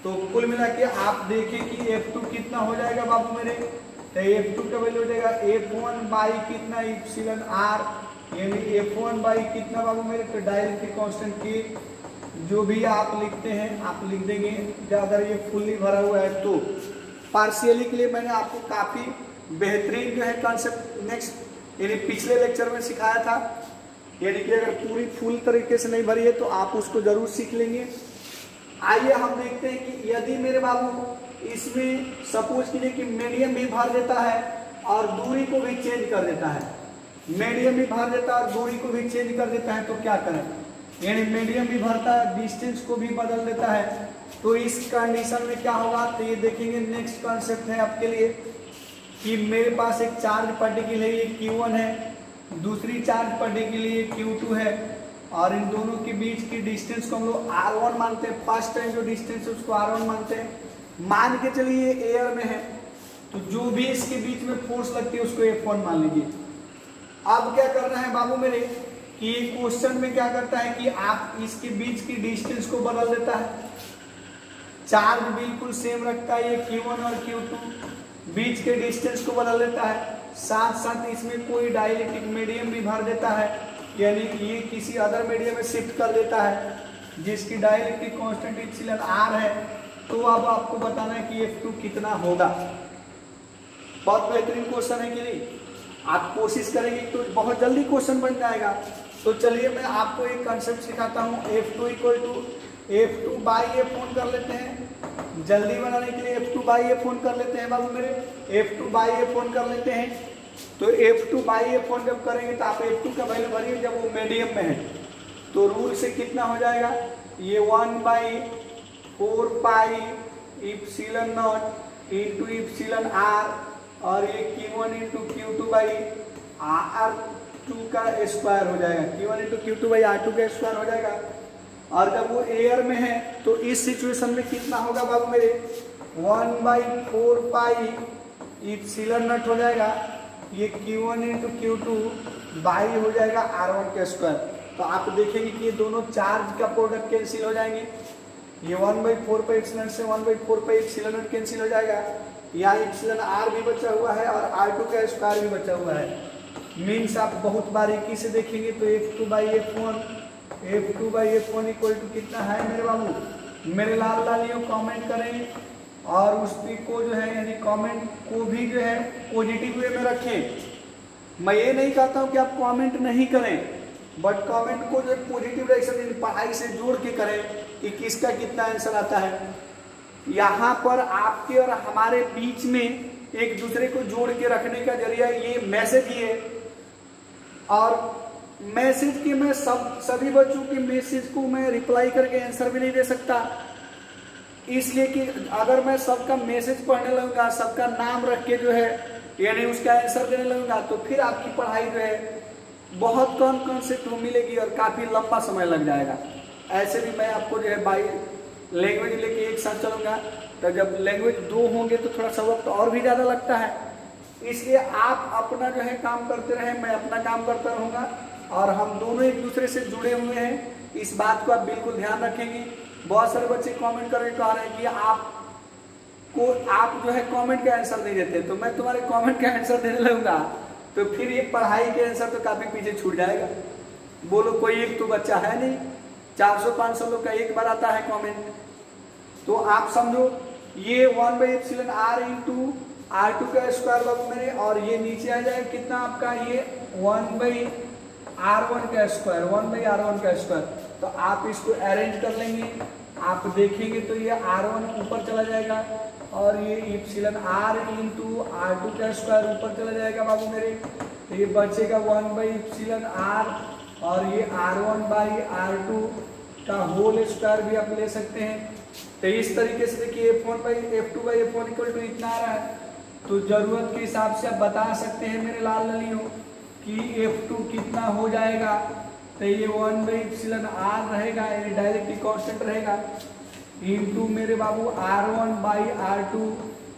तो कुल मिला के आप देखें कि F2 कितना हो जाएगा बाबू मेरे? तो F2 का वैल्यू हो जाएगा F1 बाई कितना इप्सिलॉन R, यानी F1 बाई कितना बाबू मेरे? तो डाइलेक्ट्रिक कांस्टेंट की जो भी आप लिखते हैं आप लिख देंगे, अगर ये फुल्ली भरा हुआ है तो। पार्शियली के लिए मैंने आपको काफी बेहतरीन जो है कॉन्सेप्ट नेक्स्ट यानी पिछले लेक्चर में सिखाया था, यानी कि अगर पूरी फुल तरीके से नहीं भरी है तो आप उसको जरूर सीख लेंगे। आइए हम देखते हैं कि यदि मेरे बाबू इसमें सपोज कीजिए कि मीडियम भी भर देता है और दूरी को भी चेंज कर देता है, मीडियम भी भर देता है और दूरी को भी चेंज कर देता है, तो क्या करें? यानी मीडियम भी भरता है, डिस्टेंस को भी बदल देता है, तो इस कंडीशन में क्या होगा? तो ये देखेंगे नेक्स्ट कॉन्सेप्ट है आपके लिए कि मेरे पास एक चार्ज पार्टिकल है, ये Q1 है, दूसरी चार्ज पार्टिकल ये Q2 है, और इन दोनों के बीच की डिस्टेंस को हम लोग R1 मानते हैं। फर्स्ट टाइम जो डिस्टेंस है उसको R1 मानते हैं। मान के चलिए ये एयर में है, तो जो भी इसके बीच में फोर्स लगती है उसको F1 मान लीजिए। अब क्या करना है बाबू मेरे कि क्वेश्चन में क्या करता है कि आप इसके बीच की डिस्टेंस को बदल देता है। चार्ज बिल्कुल सेम रखता है, ये Q1 और Q2 बीच के डिस्टेंस को बदल देता है, साथ साथ इसमें कोई डाइलेक्ट्रिक मीडियम भी भर देता है, यानी ये किसी अदर मीडियम में शिफ्ट कर देता है जिसकी डाइलेक्ट्रिक कांस्टेंट एप्सिलॉन R है। तो अब आपको बताना है कि F2 कितना होगा। बहुत बेहतरीन क्वेश्चन है कि नहीं, आप कोशिश करेंगे तो बहुत जल्दी क्वेश्चन बन जाएगा। तो चलिए मैं आपको एक कंसेप्ट सिखाता हूँ। F2 equal to F2 by F1 कर लेते हैं। जल्दी बनाने के लिए F2 बाई F1 कर लेते हैं बाबू मेरे, F2 बाई F1 कर लेते हैं। तो F2 बाई F1 जब करेंगे तो आप F2 का वैल्यू भरिए जब वो मीडियम में है। तो रूल से कितना हो जाएगा, ये 1/4 pi epsilon not into epsilon R, और ये Q1 into Q2 by R2 का स्क्वायर हो जाएगा। Q1 into Q2 by R2 का स्क्वायर हो जाएगा। और जब वो एयर में है तो इस सिचुएशन में कितना होगा बाबू मेरे, 1/4 पाई इप्सिलॉन नॉट हो जाएगा, ये Q1 इंटू Q2 बाई हो जाएगा R1 का स्क्वायर। तो आप देखेंगे कि ये दोनों चार्ज का प्रोडक्ट कैंसिल हो जाएंगे। ये 1/4 पाई एप्सिलॉन से 1/4 पाई एप्सिलॉन नॉट कैंसिल हो जाएगा। यहाँ एप्सिलॉन R भी बचा हुआ है और R2 का स्क्वायर भी बचा हुआ है। मीन्स आप बहुत बारीकी से देखेंगे तो F2 by F1 equal to कितना है मेरे बाबू। मेरे लाल लालियों कमेंट करें और उस को जो है यानी कमेंट को भी जो है पॉजिटिव वे में रखें। मैं ये नहीं कहता हूँ कि आप कमेंट नहीं करें, बट कमेंट को जो है पॉजिटिव डायरेक्शन पढ़ाई से जोड़ के करें कि किसका कितना आंसर आता है। यहाँ पर आपके और हमारे बीच में एक दूसरे को जोड़ के रखने का जरिया ये मैसेज ही है। और मैसेज के मैं सभी बच्चों के मैसेज को मैं रिप्लाई करके आंसर भी नहीं दे सकता, इसलिए कि अगर मैं सबका मैसेज पढ़ने लगूंगा, सबका नाम रख के जो है यानी उसका आंसर देने लगूंगा, तो फिर आपकी पढ़ाई जो है बहुत कम कॉन्सेप्ट में मिलेगी और काफी लंबा समय लग जाएगा। ऐसे भी मैं आपको जो है बाई लैंग्वेज लेके एक साथ चलूंगा, तो जब लैंग्वेज 2 होंगे तो थोड़ा सा वक्त और भी ज्यादा लगता है। इसलिए आप अपना जो है काम करते रहे, मैं अपना काम करता रहूंगा, और हम दोनों एक दूसरे से जुड़े हुए हैं। इस बात को आप बिल्कुल ध्यान रखेंगे। बहुत सारे बच्चे कमेंट करके कह रहे हैं कि आप जो है कमेंट का आंसर नहीं देते, तो मैं तुम्हारे कमेंट का आंसर देने लगूंगा तो फिर ये पढ़ाई के आंसर तो काफी पीछे छूट जाएगा। बोलो कोई एक तो बच्चा है नहीं, 400-500 लोग का एक बार आता है कमेंट। तो आप समझो ये 1/एप्सिलॉन R इंटू R2 का स्क्वायर बाबू मेरे, और ये नीचे आ जाएगा कितना आपका, ये 1/R1 का स्क्वायर, 1/R1 का स्क्वायर। तो आप इसको अरेंज कर लेंगे, आप देखेंगे तो ये R1 ऊपर चला जाएगा और ये एप्सिलॉन R इंटू R2 का स्क्वायर ऊपर चला जाएगा बाबू मेरे। तो ये बचेगा 1/एप्सिलॉन R, और ये R1/R2 का होल स्क्वायर भी आप ले सकते हैं। तो इस तरीके से देखिए F2/F1 इक्वल टू इतना आ रहा है। तो जरूरत के हिसाब से आप बता सकते हैं मेरे लाल ललियों कि F2 कितना हो जाएगा। तो ये 1/एप्सिलॉन R रहेगा, ये डायरेक्टली कांस्टेंट रहेगा, इंटू मेरे बाबू R1/R2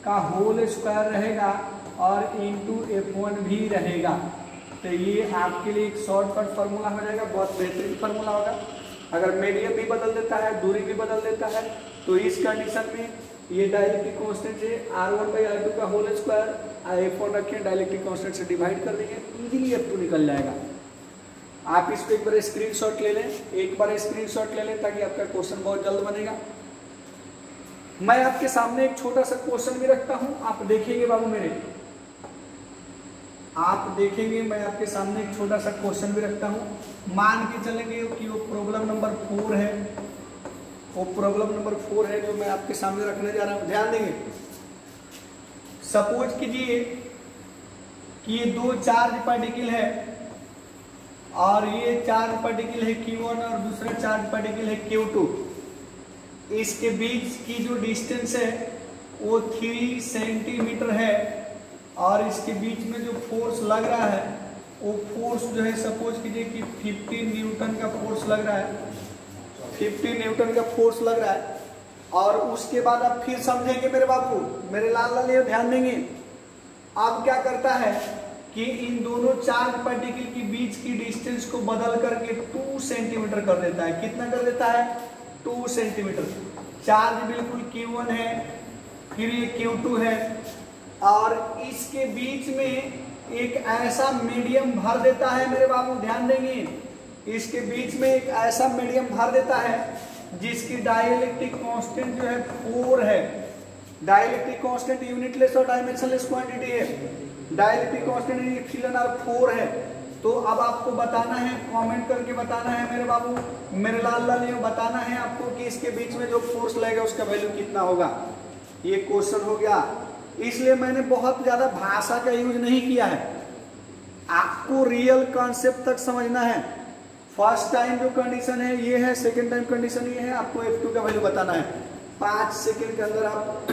का होल स्क्वायर रहेगा, और इंटू F1 भी रहेगा। तो ये आपके लिए एक शॉर्टकट फार्मूला हो जाएगा, बहुत बेहतरीन फार्मूला होगा। अगर मीडियम भी बदल देता है, दूरी भी बदल देता है, तो इस कंडीशन में ये डायरेक्ट्रिक कांस्टेंट से R1/R2 का होल स्क्वायर F1 रखें, डायरेक्ट्रिक कांस्टेंट से डिवाइड कर देंगे, इजीली F2 निकल जाएगा। आप इसको एक बार स्क्रीनशॉट ले लें, एक बार स्क्रीनशॉट ले लें ताकि आपका क्वेश्चन बहुत जल्द बनेगा। मैं आपके सामने एक छोटा सा क्वेश्चन भी रखता हूं, आप देखेंगे बाबू मेरे, आप देखेंगे मैं आपके सामने एक छोटा सा क्वेश्चन भी रखता हूं। मान के चलेंगे कि वो प्रॉब्लम नंबर 4 है, वो प्रॉब्लम नंबर 4 है जो मैं आपके सामने रखने जा रहा हूं। ध्यान देंगे, सपोज कीजिए कि ये 2 चार्ज पार्टिकल है, और ये चार्ज पार्टिकल है Q1 और दूसरा चार्ज पार्टिकल है Q2। इसके बीच की जो डिस्टेंस है वो 3 सेंटीमीटर है, और इसके बीच में जो फोर्स लग रहा है वो फोर्स जो है सपोज कीजिए कि 15 न्यूटन का फोर्स लग रहा है, 15 न्यूटन का फोर्स लग रहा है। और उसके बाद आप फिर समझेंगे मेरे बाबू, मेरे लाल लाल ये ध्यान देंगे। अब क्या करता है कि इन दोनों चार्ज पार्टिकल के बीच की डिस्टेंस को बदल करके 2 सेंटीमीटर कर देता है। कितना कर देता है? 2 सेंटीमीटर। चार्ज बिल्कुल Q1 है, फिर ये Q2 है, और इसके बीच में एक ऐसा मीडियम भर देता है मेरे बाबू, ध्यान देंगे। इसके बीच में एक ऐसा मीडियम भर देता है जिसकी डाइलेक्ट्रिक कांस्टेंट जो है 4 है। डाइलेक्ट्रिक कांस्टेंट यूनिटलेस और डायमेंशनलेस क्वांटिटी है। डाइलेक्ट्रिक कांस्टेंट एप्सिलॉन r 4 है। तो अब आपको बताना है, कमेंट करके बताना है मेरे बाबू, मेरे लाल लाल ये बताना है आपको कि इसके बीच में जो फोर्स लगेगा उसका वैल्यू कितना होगा। ये क्वेश्चन हो गया, इसलिए मैंने बहुत ज्यादा भाषा का यूज नहीं किया है। आपको रियल कॉन्सेप्ट तक समझना है। फर्स्ट टाइम जो कंडीशन है ये है, सेकेंड टाइम कंडीशन ये है, आपको F2 का वैल्यू बताना है। 5 सेकेंड के अंदर आप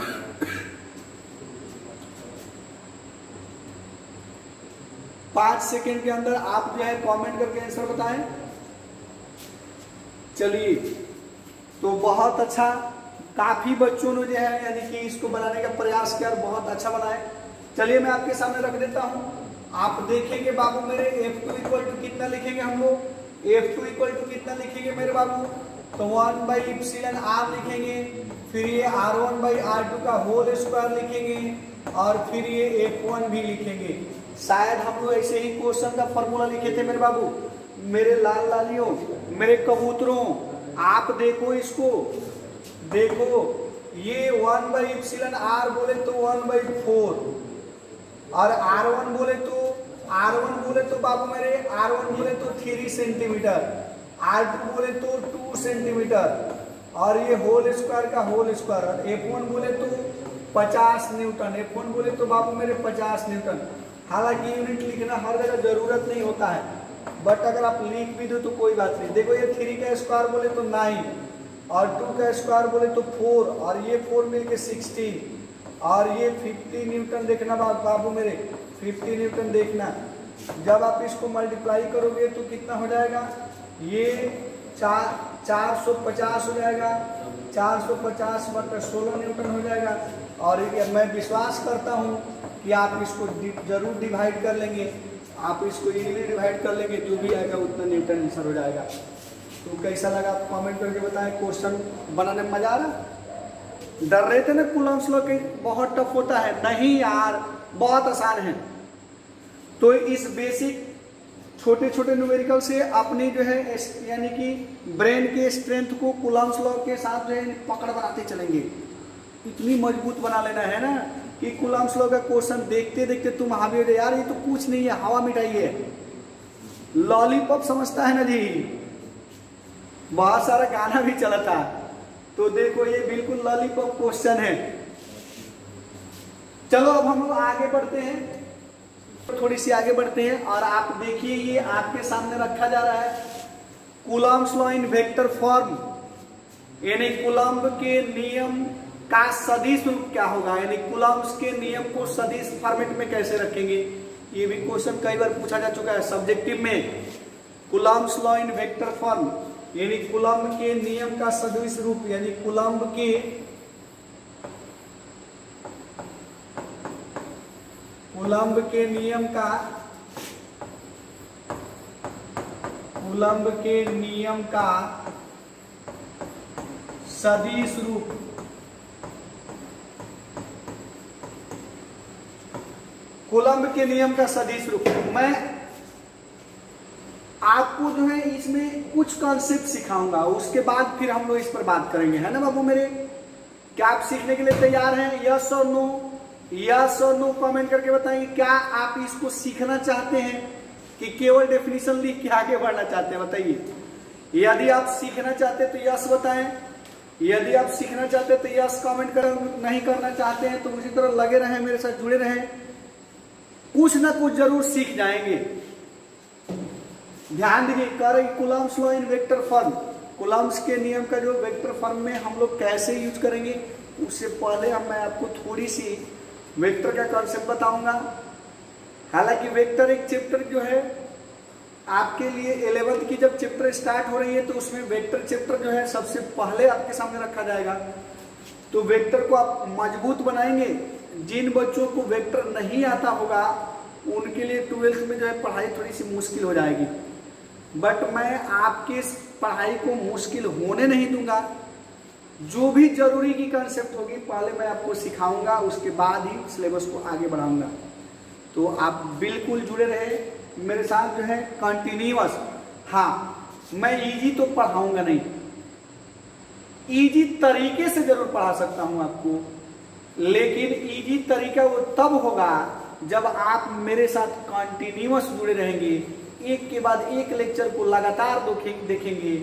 5 सेकेंड के अंदर आप जो है कमेंट करके आंसर बताएं। चलिए, तो बहुत अच्छा, काफी बच्चों ने जो है यानी कि इसको बनाने का प्रयास किया और बहुत अच्छा बनाए। चलिए मैं आपके सामने रख देता हूं, आप देखेंगे बाबू मेरे F2 इक्वल टू कितना लिखेंगे हम लोग। F2 इक्वल टू कितना लिखेंगे मेरे बाबू, तो 1/εr लिखेंगे, फिर ये R1/r2 का होल स्क्वायर लिखेंगे, और फिर ये F1 भी लिखेंगे। शायद हम लोग ऐसे ही क्वेश्चन का फॉर्मूला लिखे थे मेरे बाबू। मेरे लाल लालियों, मेरे कबूतरों, आप देखो इसको, देखो ये 1/εr बोले तो 1/4, और R1 बोले तो बाबू मेरे R1 बोले तो 3 सेंटीमीटर, R2 बोले तो 2 सेंटीमीटर, और ये होल स्क्वायर का होल स्क्वायर, और F1 बोले तो 50 न्यूटन। F1 बोले तो बाबू मेरे 50 न्यूटन। हालांकि यूनिट लिखना हर जगह जरूरत नहीं होता है, बट अगर आप लिख भी दो तो कोई बात नहीं। देखो ये 3 का स्क्वायर बोले तो 9, और 2 का स्क्वायर बोले तो 4, और ये 4 मिलके 16, और ये 50 न्यूटन देखना बाबू मेरे, 50 न्यूटन देखना। जब आप इसको मल्टीप्लाई करोगे तो कितना हो जाएगा, ये 450 हो जाएगा, 450/16 न्यूटन हो जाएगा। और मैं विश्वास करता हूँ कि आप इसको जरूर डिवाइड कर लेंगे, आप इसको इजीली डिवाइड कर लेंगे, जो भी आएगा उतना न्यूटन आंसर हो जाएगा। तो कैसा लगा आप कमेंट करके बताएं। क्वेश्चन बनाने में मजा आ रहा? डर रहे थे ना कूलम्ब्स लॉ के बहुत टफ होता है? नहीं यार, बहुत आसान है। तो इस बेसिक छोटे छोटे न्यूमेरिकल से अपनी जो है यानी कि ब्रेन के स्ट्रेंथ को कूलम्ब्स लॉ के साथ जो है पकड़ बनाते चलेंगे। इतनी मजबूत बना लेना है ना कि कूलम्ब्स लॉ का क्वेश्चन देखते देखते तुम हावी हो जाए, यार ये तो कुछ नहीं है, हवा मिठाई है, लॉलीपॉप समझता है ना जी, बहुत सारा गाना भी चला था। तो देखो ये बिल्कुल लॉलीपॉप क्वेश्चन है। चलो अब हम लोग आगे बढ़ते हैं, थोड़ी सी आगे बढ़ते हैं, और आप देखिए ये आपके सामने रखा जा रहा है Coulomb's law in vector form, यानी कूलम्ब के नियम का सदिश रूप क्या होगा, यानी कूलम्ब्स के नियम को सदिश फॉर्मेट में कैसे रखेंगे। ये भी क्वेश्चन कई बार पूछा जा चुका है सब्जेक्टिव में। Coulomb's law in vector form यानी कूलम्ब के नियम का सदिश रूप, यानी कूलम्ब के नियम का सदिश रूप। कूलम्ब के नियम का सदिश रूप। मैं आपको जो है इसमें कुछ कॉन्सेप्ट सिखाऊंगा, उसके बाद फिर हम लोग इस पर बात करेंगे, है ना बाबू मेरे। क्या आप सीखने के लिए तैयार हैं? यस और नो, यस और नो कमेंट करके बताएंगे। क्या आप इसको सीखना चाहते हैं कि केवल डेफिनेशन लिख के आगे बढ़ना चाहते हैं? बताइए। यदि आप सीखना चाहते हैं तो यस बताएं, यदि आप सीखना चाहते हैं तो यस कमेंट करें, नहीं करना चाहते हैं तो उसी तरह लगे रहें, मेरे साथ जुड़े रहें, कुछ ना कुछ जरूर सीख जाएंगे। ध्यान दीजिए, कर Coulomb's law in vector form, Coulomb's के नियम का जो वेक्टर फॉर्म में हम लोग कैसे यूज करेंगे, उससे पहले मैं आपको थोड़ी सी वेक्टर का कॉन्सेप्ट बताऊंगा, हालांकि वेक्टर एक चैप्टर जो है आपके लिए 11th की जब चैप्टर स्टार्ट हो रही है तो उसमें वेक्टर चैप्टर जो है सबसे पहले आपके सामने रखा जाएगा। तो वेक्टर को आप मजबूत बनाएंगे। जिन बच्चों को वेक्टर नहीं आता होगा उनके लिए 12th में जो है पढ़ाई थोड़ी सी मुश्किल हो जाएगी, बट मैं आपके पढ़ाई को मुश्किल होने नहीं दूंगा। जो भी जरूरी की कंसेप्ट होगी पहले मैं आपको सिखाऊंगा, उसके बाद ही सिलेबस को आगे बढ़ाऊंगा। तो आप बिल्कुल जुड़े रहे मेरे साथ जो है कंटिन्यूअस। हाँ, मैं इजी तो पढ़ाऊंगा नहीं, इजी तरीके से जरूर पढ़ा सकता हूं आपको, लेकिन इजी तरीका वो तब होगा जब आप मेरे साथ कंटिन्यूअस जुड़े रहेंगे, एक के बाद एक लेक्चर को लगातार देखेंगे,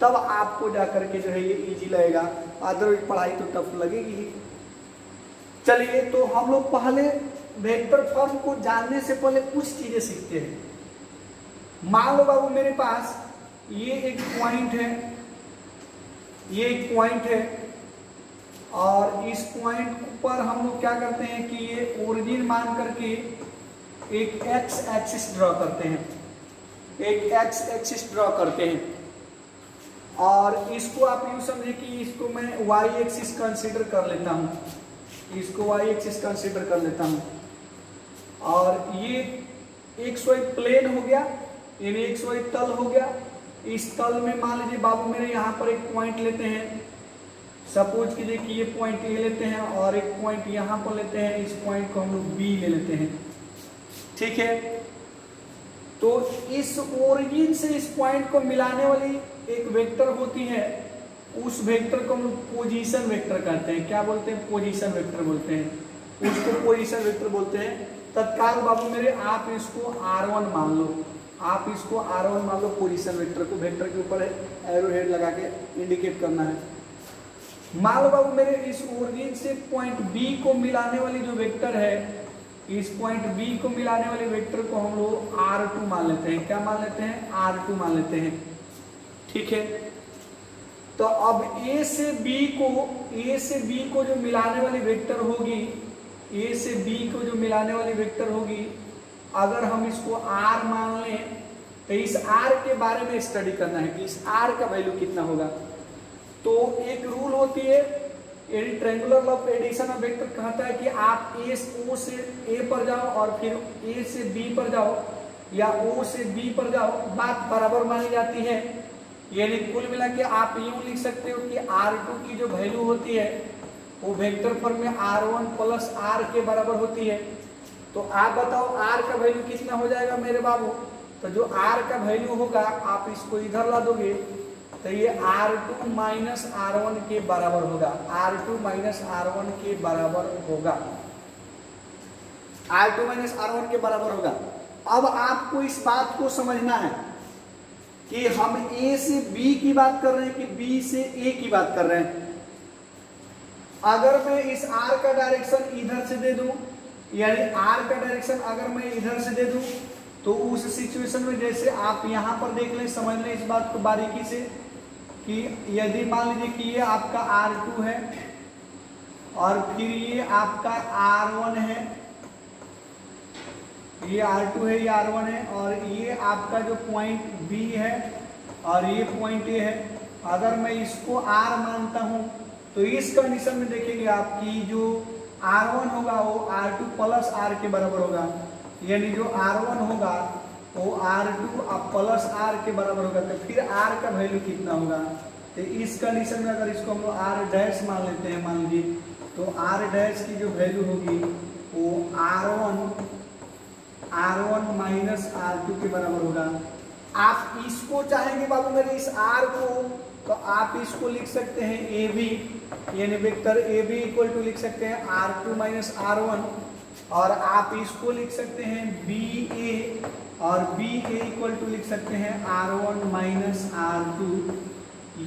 तब आपको जाकर के जो है ये इजी लगेगा। अदरवाइज पढ़ाई तो टफ लगेगी ही। चलिए, तो हम लोग पहले वेक्टर फॉर्म को जानने से पहले कुछ चीजें सीखते हैं। मान लो बाबू मेरे पास ये एक पॉइंट है, ये एक पॉइंट है, और इस पॉइंट पर हम लोग क्या करते हैं कि ये ओरिजिन मान करके एक एक्स एक्सिस ड्रॉ करते हैं, एक एक्स एक्सिस ड्रॉ करते हैं, और इसको आप यूं समझे कि इसको मैं वाई एक्सिस कंसीडर कर लेता हूं, इसको वाई एक्सिस कंसीडर कर लेता हूं, और ये XY प्लेन हो गया, यानी XY तल हो गया। इस तल में मान लीजिए बाबू मेरे यहाँ पर एक पॉइंट लेते हैं, सपोज कीजिए कि ये पॉइंट ए लेते हैं और एक पॉइंट यहाँ पर लेते हैं, इस पॉइंट को हम लोग बी ले लेते हैं, ठीक है। तो इस ओरिजिन से इस पॉइंट को मिलाने वाली एक वेक्टर होती है, उस वेक्टर को हम लोग पोजीशन वेक्टर कहते हैं। क्या बोलते हैं? पोजीशन वेक्टर बोलते हैं, उसको पोजीशन वेक्टर बोलते हैं। तत्काल बाबू मेरे आप इसको R1 मान लो, आप इसको R1 मान लो पोजीशन वेक्टर को। वेक्टर के ऊपर एरो हेड लगा के इंडिकेट करना है। मान लो बाबू मेरे इस ओरिजिन से पॉइंट बी को मिलाने वाली जो वेक्टर है, इस पॉइंट बी को मिलाने वाले वेक्टर को हम लोग R2 मान लेते हैं। क्या मान लेते हैं? R2 मान लेते हैं, ठीक है। तो अब A से B को जो मिलाने वाली वेक्टर होगी, A से B को जो मिलाने वाली वेक्टर होगी, अगर हम इसको R मान लें तो इस R के बारे में स्टडी करना है कि इस R का वैल्यू कितना होगा। तो एक रूल होती है, triangular law of addition of vector कहता है कि आप O से A पर जाओ और फिर A से B पर जाओ या O से B पर जाओ, बात बराबर मानी जाती है। यानी कुल मिला के आप यूं लिख सकते हो कि R2 की जो वैल्यू होती है वो वेक्टर फॉर्म में R1 प्लस R के बराबर होती है। तो आप बताओ R का वैल्यू कितना हो जाएगा मेरे बाबू? तो जो R का वैल्यू होगा आप इसको इधर ला दोगे तो ये R2 माइनस R1 के बराबर होगा, R2 माइनस R1 के बराबर होगा, R2 माइनस R1 के बराबर होगा। अब आपको इस बात को समझना है कि हम A से B की बात कर रहे हैं कि B से A की बात कर रहे हैं। अगर मैं इस R का डायरेक्शन इधर से दे दूं, यानी R का डायरेक्शन अगर मैं इधर से दे दूं, तो उस सिचुएशन में जैसे आप यहां पर देख लें, समझ लें इस बात को बारीकी से कि यदि मान लीजिए कि ये आपका R2 है और फिर ये आपका R1 है, ये R2 है, ये R1 है, और ये आपका जो पॉइंट B है और ये पॉइंट A है। अगर मैं इसको R मानता हूं तो इस कंडीशन में देखेंगे आपकी जो R1 होगा वो R2 प्लस R के बराबर होगा, यानी जो R1 होगा वो R2 प्लस R के बराबर होगा। तो फिर R का वैल्यू कितना होगा? तो इस कंडीशन में अगर इसको हम लोग R डैश मान लेते हैं, मान लीजिए, तो R डैश की जो वैल्यू होगी वो R1 माइनस R2 के बराबर होगा। आप इसको चाहेंगे बाबू मेरे इस R को, तो आप इसको लिख सकते हैं AB, यानी वेक्टर AB इक्वल टू लिख सकते हैं R2 माइनस R1, और आप इसको लिख सकते हैं BA, और BA इक्वल टू लिख सकते हैं R1 माइनस R2।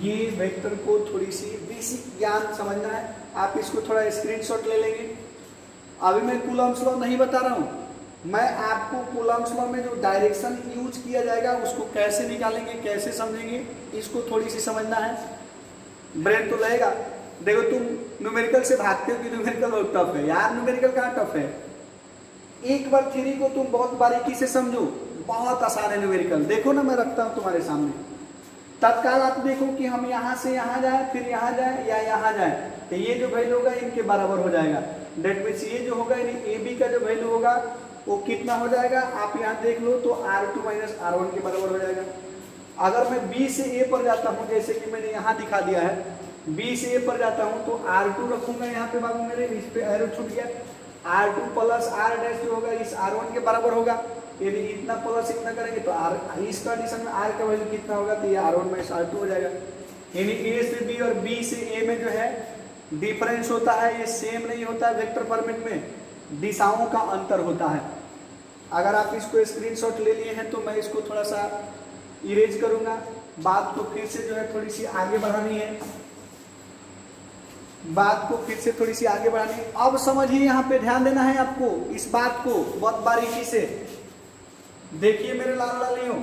ये वेक्टर को थोड़ी सी बेसिक ज्ञान समझना है, आप इसको थोड़ा स्क्रीनशॉट ले लेंगे। अभी मैं कूलम्ब्स लॉ नहीं बता रहा हूँ, मैं आपको कूलम्ब्स लॉ में जो डायरेक्शन यूज किया जाएगा उसको कैसे निकालेंगे, कैसे समझेंगे, इसको थोड़ी सी समझना है, ब्रेन तो लगेगा। देखो तुम न्यूमेरिकल से भागते हो कि न्यूमेरिकल बहुत टफ है यार, न्यूमेरिकल कहाँ टफ है? एक बार थ्योरी को तुम बहुत बारीकी से समझो, बहुत आसान है न्यूमेरिकल। देखो ना मैं रखता हूं तुम्हारे सामने, तत्काल आप देखो कि हम यहाँ से यहाँ जाए फिर यहाँ जाए या यहाँ जाए, तो ये जो वैल्यू होगा इनके बराबर हो जाएगा। डेट मीन्स ये जो होगा ए बी का जो वैल्यू होगा वो कितना हो जाएगा, आप यहाँ देख लो तो R2 माइनस R1 के बराबर हो जाएगा। अगर मैं B से A पर जाता हूँ, जैसे कि मैंने यहाँ दिखा दिया है, B से A पर जाता हूँ तो R2 रखूंगा यहाँ पे बाबू मेरे, इस पे एरो छूट गया, R2 प्लस R डैश जो होगा इस R1 के बराबर होगा। यदि इतना प्लस इतना करेंगे तो R इस कंडीशन में R का वैल्यू कितना होगा, तो ये R1 माइनस R2 हो जाएगा। यानी A से B और B से A में जो है डिफरेंस होता है, ये सेम नहीं होता है। वेक्टर फॉर्मेट में दिशाओं का अंतर होता है। अगर आप इसको स्क्रीनशॉट ले लिए हैं तो मैं इसको थोड़ा सा इरेज करूंगा, बात को फिर से जो है थोड़ी सी आगे बढ़ानी है, बात को फिर से थोड़ी सी आगे बढ़ानी है। अब समझिए, यहाँ पे ध्यान देना है आपको, इस बात को बहुत बारीकी से देखिए मेरे लाल लालियों,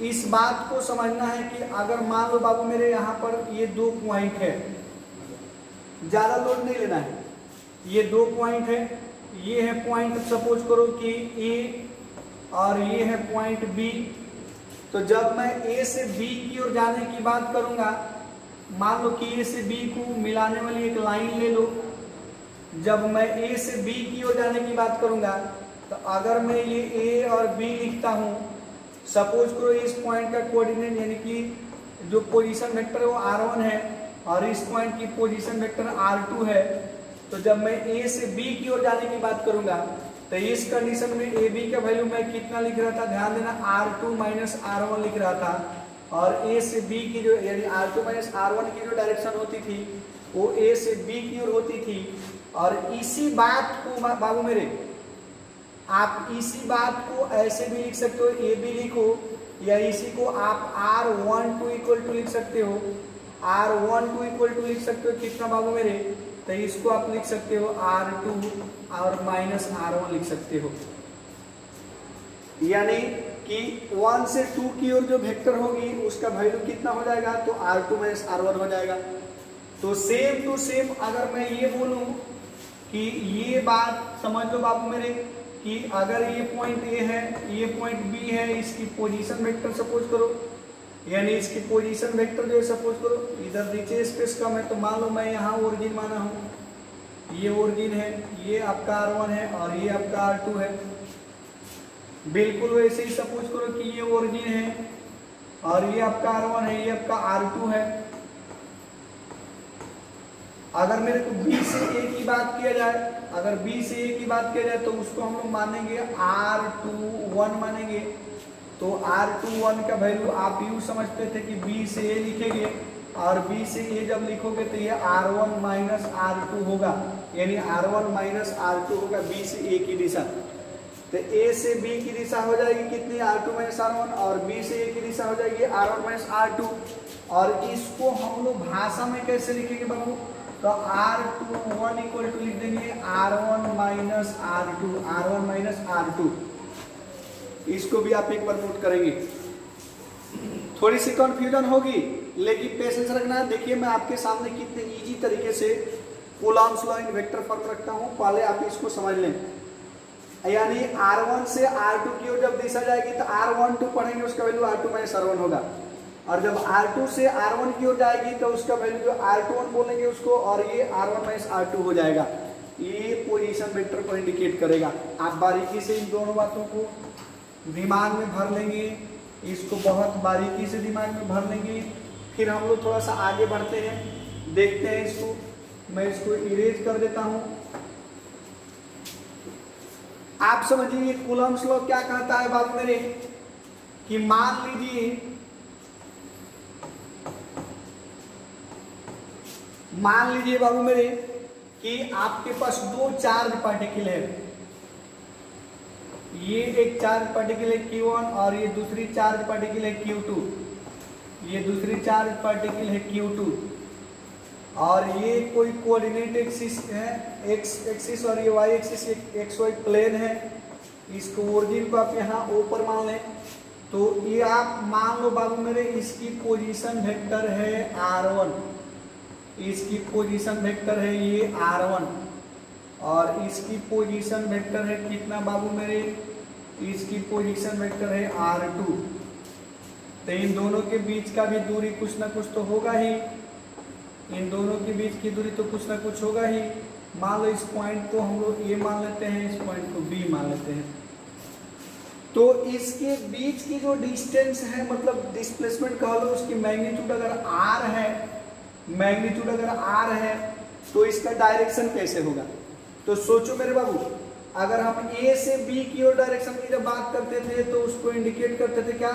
इस बात को समझना है कि अगर मान लो बाबू मेरे यहाँ पर ये 2 पॉइंट है, ज्यादा लोड नहीं लेना है, ये 2 पॉइंट है, ये है पॉइंट सपोज करो कि A और ये है पॉइंट B। तो जब मैं A से B की ओर जाने की बात करूंगा, मान लो कि A से B को मिलाने वाली एक लाइन ले लो, जब मैं A से B की ओर जाने की बात करूंगा तो अगर मैं ये A और B लिखता हूं, सपोज करो इस पॉइंट का कोऑर्डिनेट यानी कि जो पोजीशन वेक्टर है वो R1 है और इस पॉइंट की पोजीशन वेक्टर R2 है, तो जब मैं A से B की ओर जाने की बात करूंगा तो इस कंडीशन में AB का वैल्यू मैं कितना लिख रहा था, ध्यान देना, R2 माइनस R1 लिख रहा था। और A से B की जो यानी R2 माइनस R1 की जो डायरेक्शन होती थी वो A से B की ओर होती थी। और इसी बात को बाबू मेरे, आप इसी बात को ऐसे भी लिख सकते हो, AB लिखो, या इसी को आप R12 इक्वल टू लिख सकते हो, R12 इक्वल टू लिख सकते हो कितना बाबू मेरे, तो इसको आप लिख सकते हो R2 और माइनस R1 लिख सकते हो। यानी कि 1 से 2 की ओर जो वेक्टर होगी उसका वैल्यू कितना हो जाएगा, तो R2 माइनस R1 हो जाएगा। तो सेम टू सेम अगर मैं ये बोलूं कि ये बात समझ लो बाबू मेरे कि अगर ये पॉइंट A है, ये पॉइंट B है, इसकी पोजीशन वेक्टर सपोज करो, यानी इसकी पोजीशन वेक्टर जो है सपोज करो, इधर नीचे स्पेस कम है तो मान लो मैं यहाँ ओरिजिन माना हूँ, ये ओरिजिन है, ये आपका R1 है और ये आपका R2 है। बिल्कुल वैसे ही सपोज करो कि ये ओरिजिन है और ये आपका R1 है, ये आपका R2 है। अगर मेरे को B से A की बात किया जाए, अगर B से A की बात किया जाए तो उसको हम लोग मानेंगे R21 मानेंगे। तो R21 का वैल्यू आप यूँ समझते थे कि B से A लिखेंगे और B से A जब लिखोगे तो ये R1 माइनस R2 होगा, यानी R1 माइनस R2 होगा B से A की दिशा। तो A से B की दिशा हो जाएगी कितनी, R2 माइनस R1, और B से A की दिशा हो जाएगी R1 माइनस R2। और इसको हम लोग भाषा में कैसे लिखेंगे बाबू, तो R21 इक्वल टू लिख देंगे R1 minus R2, R1 minus R2। इसको भी आप एक बार नोट करेंगे। थोड़ी सी कंफ्यूजन होगी लेकिन पेशेंस रखना। देखिए मैं आपके सामने कितने इजी तरीके से Coulomb's law in vector form रखता हूं, पहले आप इसको समझ लें। यानी R1 से R2 की ओर जब दिशा जाएगी तो R12 पढ़ेंगे, उसका वैल्यू R2 माइनस R1 होगा। और जब R2 से R1 की ओर जाएगी तो उसका वैल्यू जो R21 बोलेंगे उसको, और ये R1 माइनस R2 हो जाएगा। ये पोजीशन वेक्टर को इंडिकेट करेगा। आप बारीकी से इन दोनों बातों को दिमाग में भर लेंगे, इसको बहुत बारीकी से दिमाग में भर लेंगे। फिर हम लोग थोड़ा सा आगे बढ़ते हैं, देखते हैं इसको। मैं इसको इरेज कर देता हूं। आप समझिए कूलॉम्स लॉ क्या कहता है बाबू मेरे, कि मान लीजिए बाबू मेरे कि आपके पास 2 चार्ज पार्टिकल है। ये एक चार्ज पार्टिकल है Q1 और ये दूसरी चार्ज पार्टिकल है Q2। ये दूसरी चार्ज पार्टिकल है Q2 और ये कोई कोऑर्डिनेट एक्सिस है, x एक्सिस, और ये y एक्सिस xy प्लेन है। इसको ओरिजिन को आप यहाँ ऊपर मान लें। तो ये आप मान लो बाबू मेरे इसकी पोजीशन वेक्टर है R1, इसकी पोजीशन वेक्टर है ये R1। और इसकी पोजीशन वेक्टर है कितना बाबू मेरे, इसकी पोजीशन वेक्टर है r2। तो इन दोनों के बीच का भी दूरी कुछ ना कुछ तो होगा ही, इन दोनों के बीच की दूरी तो कुछ ना कुछ होगा ही। मान लो इस पॉइंट को हम लोग ए मान लेते हैं, इस पॉइंट को बी मान लेते हैं। तो इसके बीच की जो डिस्टेंस है, मतलब डिस्प्लेसमेंट कह लो, उसकी मैग्नीट्यूड अगर r है, मैग्नीट्यूड अगर r है, तो इसका डायरेक्शन कैसे होगा। तो सोचो मेरे बाबू, अगर हम a से b की ओर डायरेक्शन की जब बात करते थे तो उसको इंडिकेट करते थे क्या,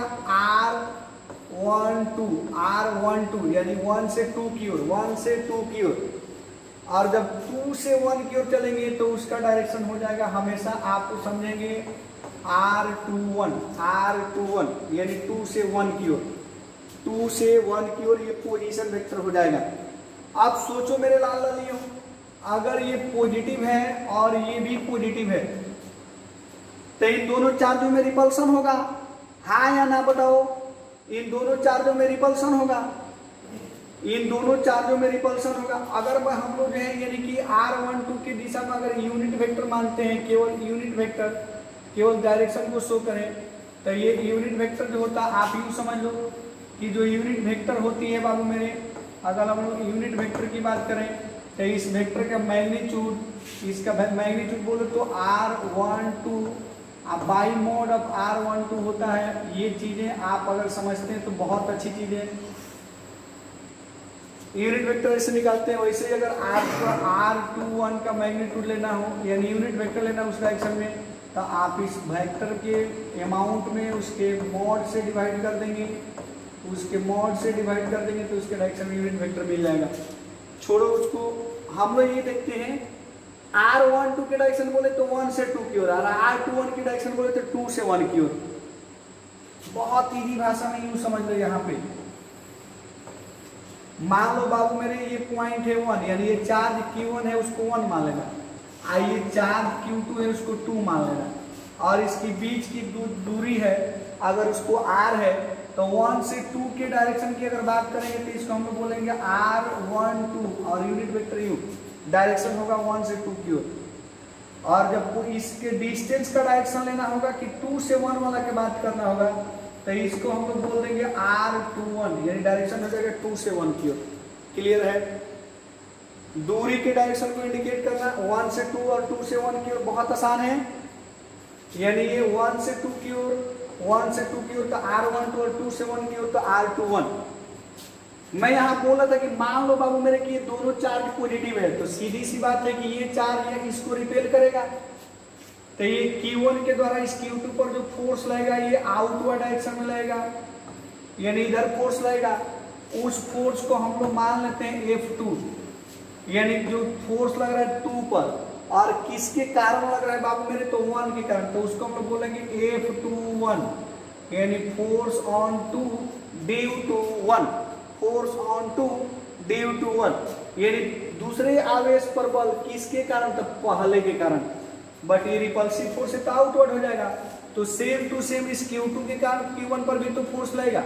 r12 यानी 1 से 2 की ओर, 1 से 2 की ओर। और जब 2 से 1 की ओर चलेंगे तो उसका डायरेक्शन हो जाएगा हमेशा, आपको समझेंगे r21 यानी 2 से 1 की ओर, 2 से 1 की ओर ये पोजीशन वेक्टर हो जाएगा। अब सोचो मेरे लाल लालियों, अगर ये पॉजिटिव है और ये भी पॉजिटिव है तो इन दोनों चार्जों में रिपल्सन होगा, हाँ या ना बताओ। इन दोनों चार्जों में रिपल्सन होगा, इन दोनों चार्जों में रिपल्सन होगा। अगर हम लोग है यानी कि r12 की दिशा में अगर यूनिट वेक्टर मानते हैं, केवल यूनिट वेक्टर, केवल डायरेक्शन को शो करें, तो ये यूनिट वेक्टर जो होता है, आप यूँ समझ लो कि जो यूनिट वेक्टर होती है बाबू मेरे, अगर हम लोग यूनिट वेक्टर की बात करें तो इस वेक्टर का मैग्नीट्यूड, इसका मैग्नीट्यूड बोलो तो r12 by mode of r12 होता है। ये चीजें आप अगर समझते हैं तो बहुत अच्छी चीजें हैं। यूनिट वेक्टर ऐसे निकालते हैं, वैसे ही अगर r21 का मैग्नीट्यूड लेना हो यानी यूनिट वेक्टर लेना उस डायरेक्शन में, तो आप इस वेक्टर के अमाउंट में उसके मॉड से डिवाइड कर देंगे, उसके मॉड से डिवाइड कर देंगे तो उसके डायरेक्शन में यूनिट वेक्टर मिल जाएगा। छोड़ो उसको, हम लोग ये देखते हैं r12 के डायरेक्शन बोले तो 1 से 2 की ओर, और r21 की डायरेक्शन बोले तो 2 से 1 की ओर। बहुत इजी भाषा में यूं समझ लो। यहाँ पे मान लो बाबू मेरे ये पॉइंट है 1, यानी ये चार्ज q1 है उसको 1 मान लेना, ये चार्ज q2 है उसको 2 मान लेना, और इसकी बीच की दूरी है अगर उसको r है तो 1 से 2 के डायरेक्शन की अगर बात करेंगे तो इसको हम लोग बोलेंगे r12 और यूनिट वेक्टर u, डायरेक्शन होगा 1 से 2 की ओर। और जब इसके डिस्टेंस का डायरेक्शन लेना होगा कि 2 से 1 वाला के बात करना होगा तो इसको हम लोग बोल देंगे r21 यानी डायरेक्शन हो जाएगा 2 से 1 की ओर। क्लियर है। दूरी के डायरेक्शन को इंडिकेट करना 1 से 2 और 2 से 1 की ओर बहुत आसान है। यानी ये 1 से 2 की ओर, 1 से 2 की ओर तो r12 और 2 से 1 की ओर तो r21। मैं यहाँ बोला था कि मान लो बाबू मेरे कि ये दोनों चार्ज पॉजिटिव है, तो सीधी सी बात है कि ये चार्ज ये इसको रिपेल करेगा, तो ये Q1 के द्वारा इस Q2 पर जो फोर्स लगेगा ये आउटवर्ड डायरेक्शन में लगेगा, यानी इधर फोर्स लगेगा। उस फोर्स को हम लोग मान लेते हैं F2, यानी जो फोर्स लग रहा है 2 पर, और किसके कारण लग रहा है बाबू मेरे, तो 1 के कारण, तो उसको हम लोग बोलेंगे F21 यानी force on 2 due to 1, force on 2 due to 1, यानी दूसरे आवेश पर बल किसके कारण, तो पहले के कारण। बट ये रिपल्सिव फोर्स से तो आउटवर्ड हो जाएगा, तो सेम टू सेम इस Q2 के कारण Q1 पर भी तो फोर्स लगेगा।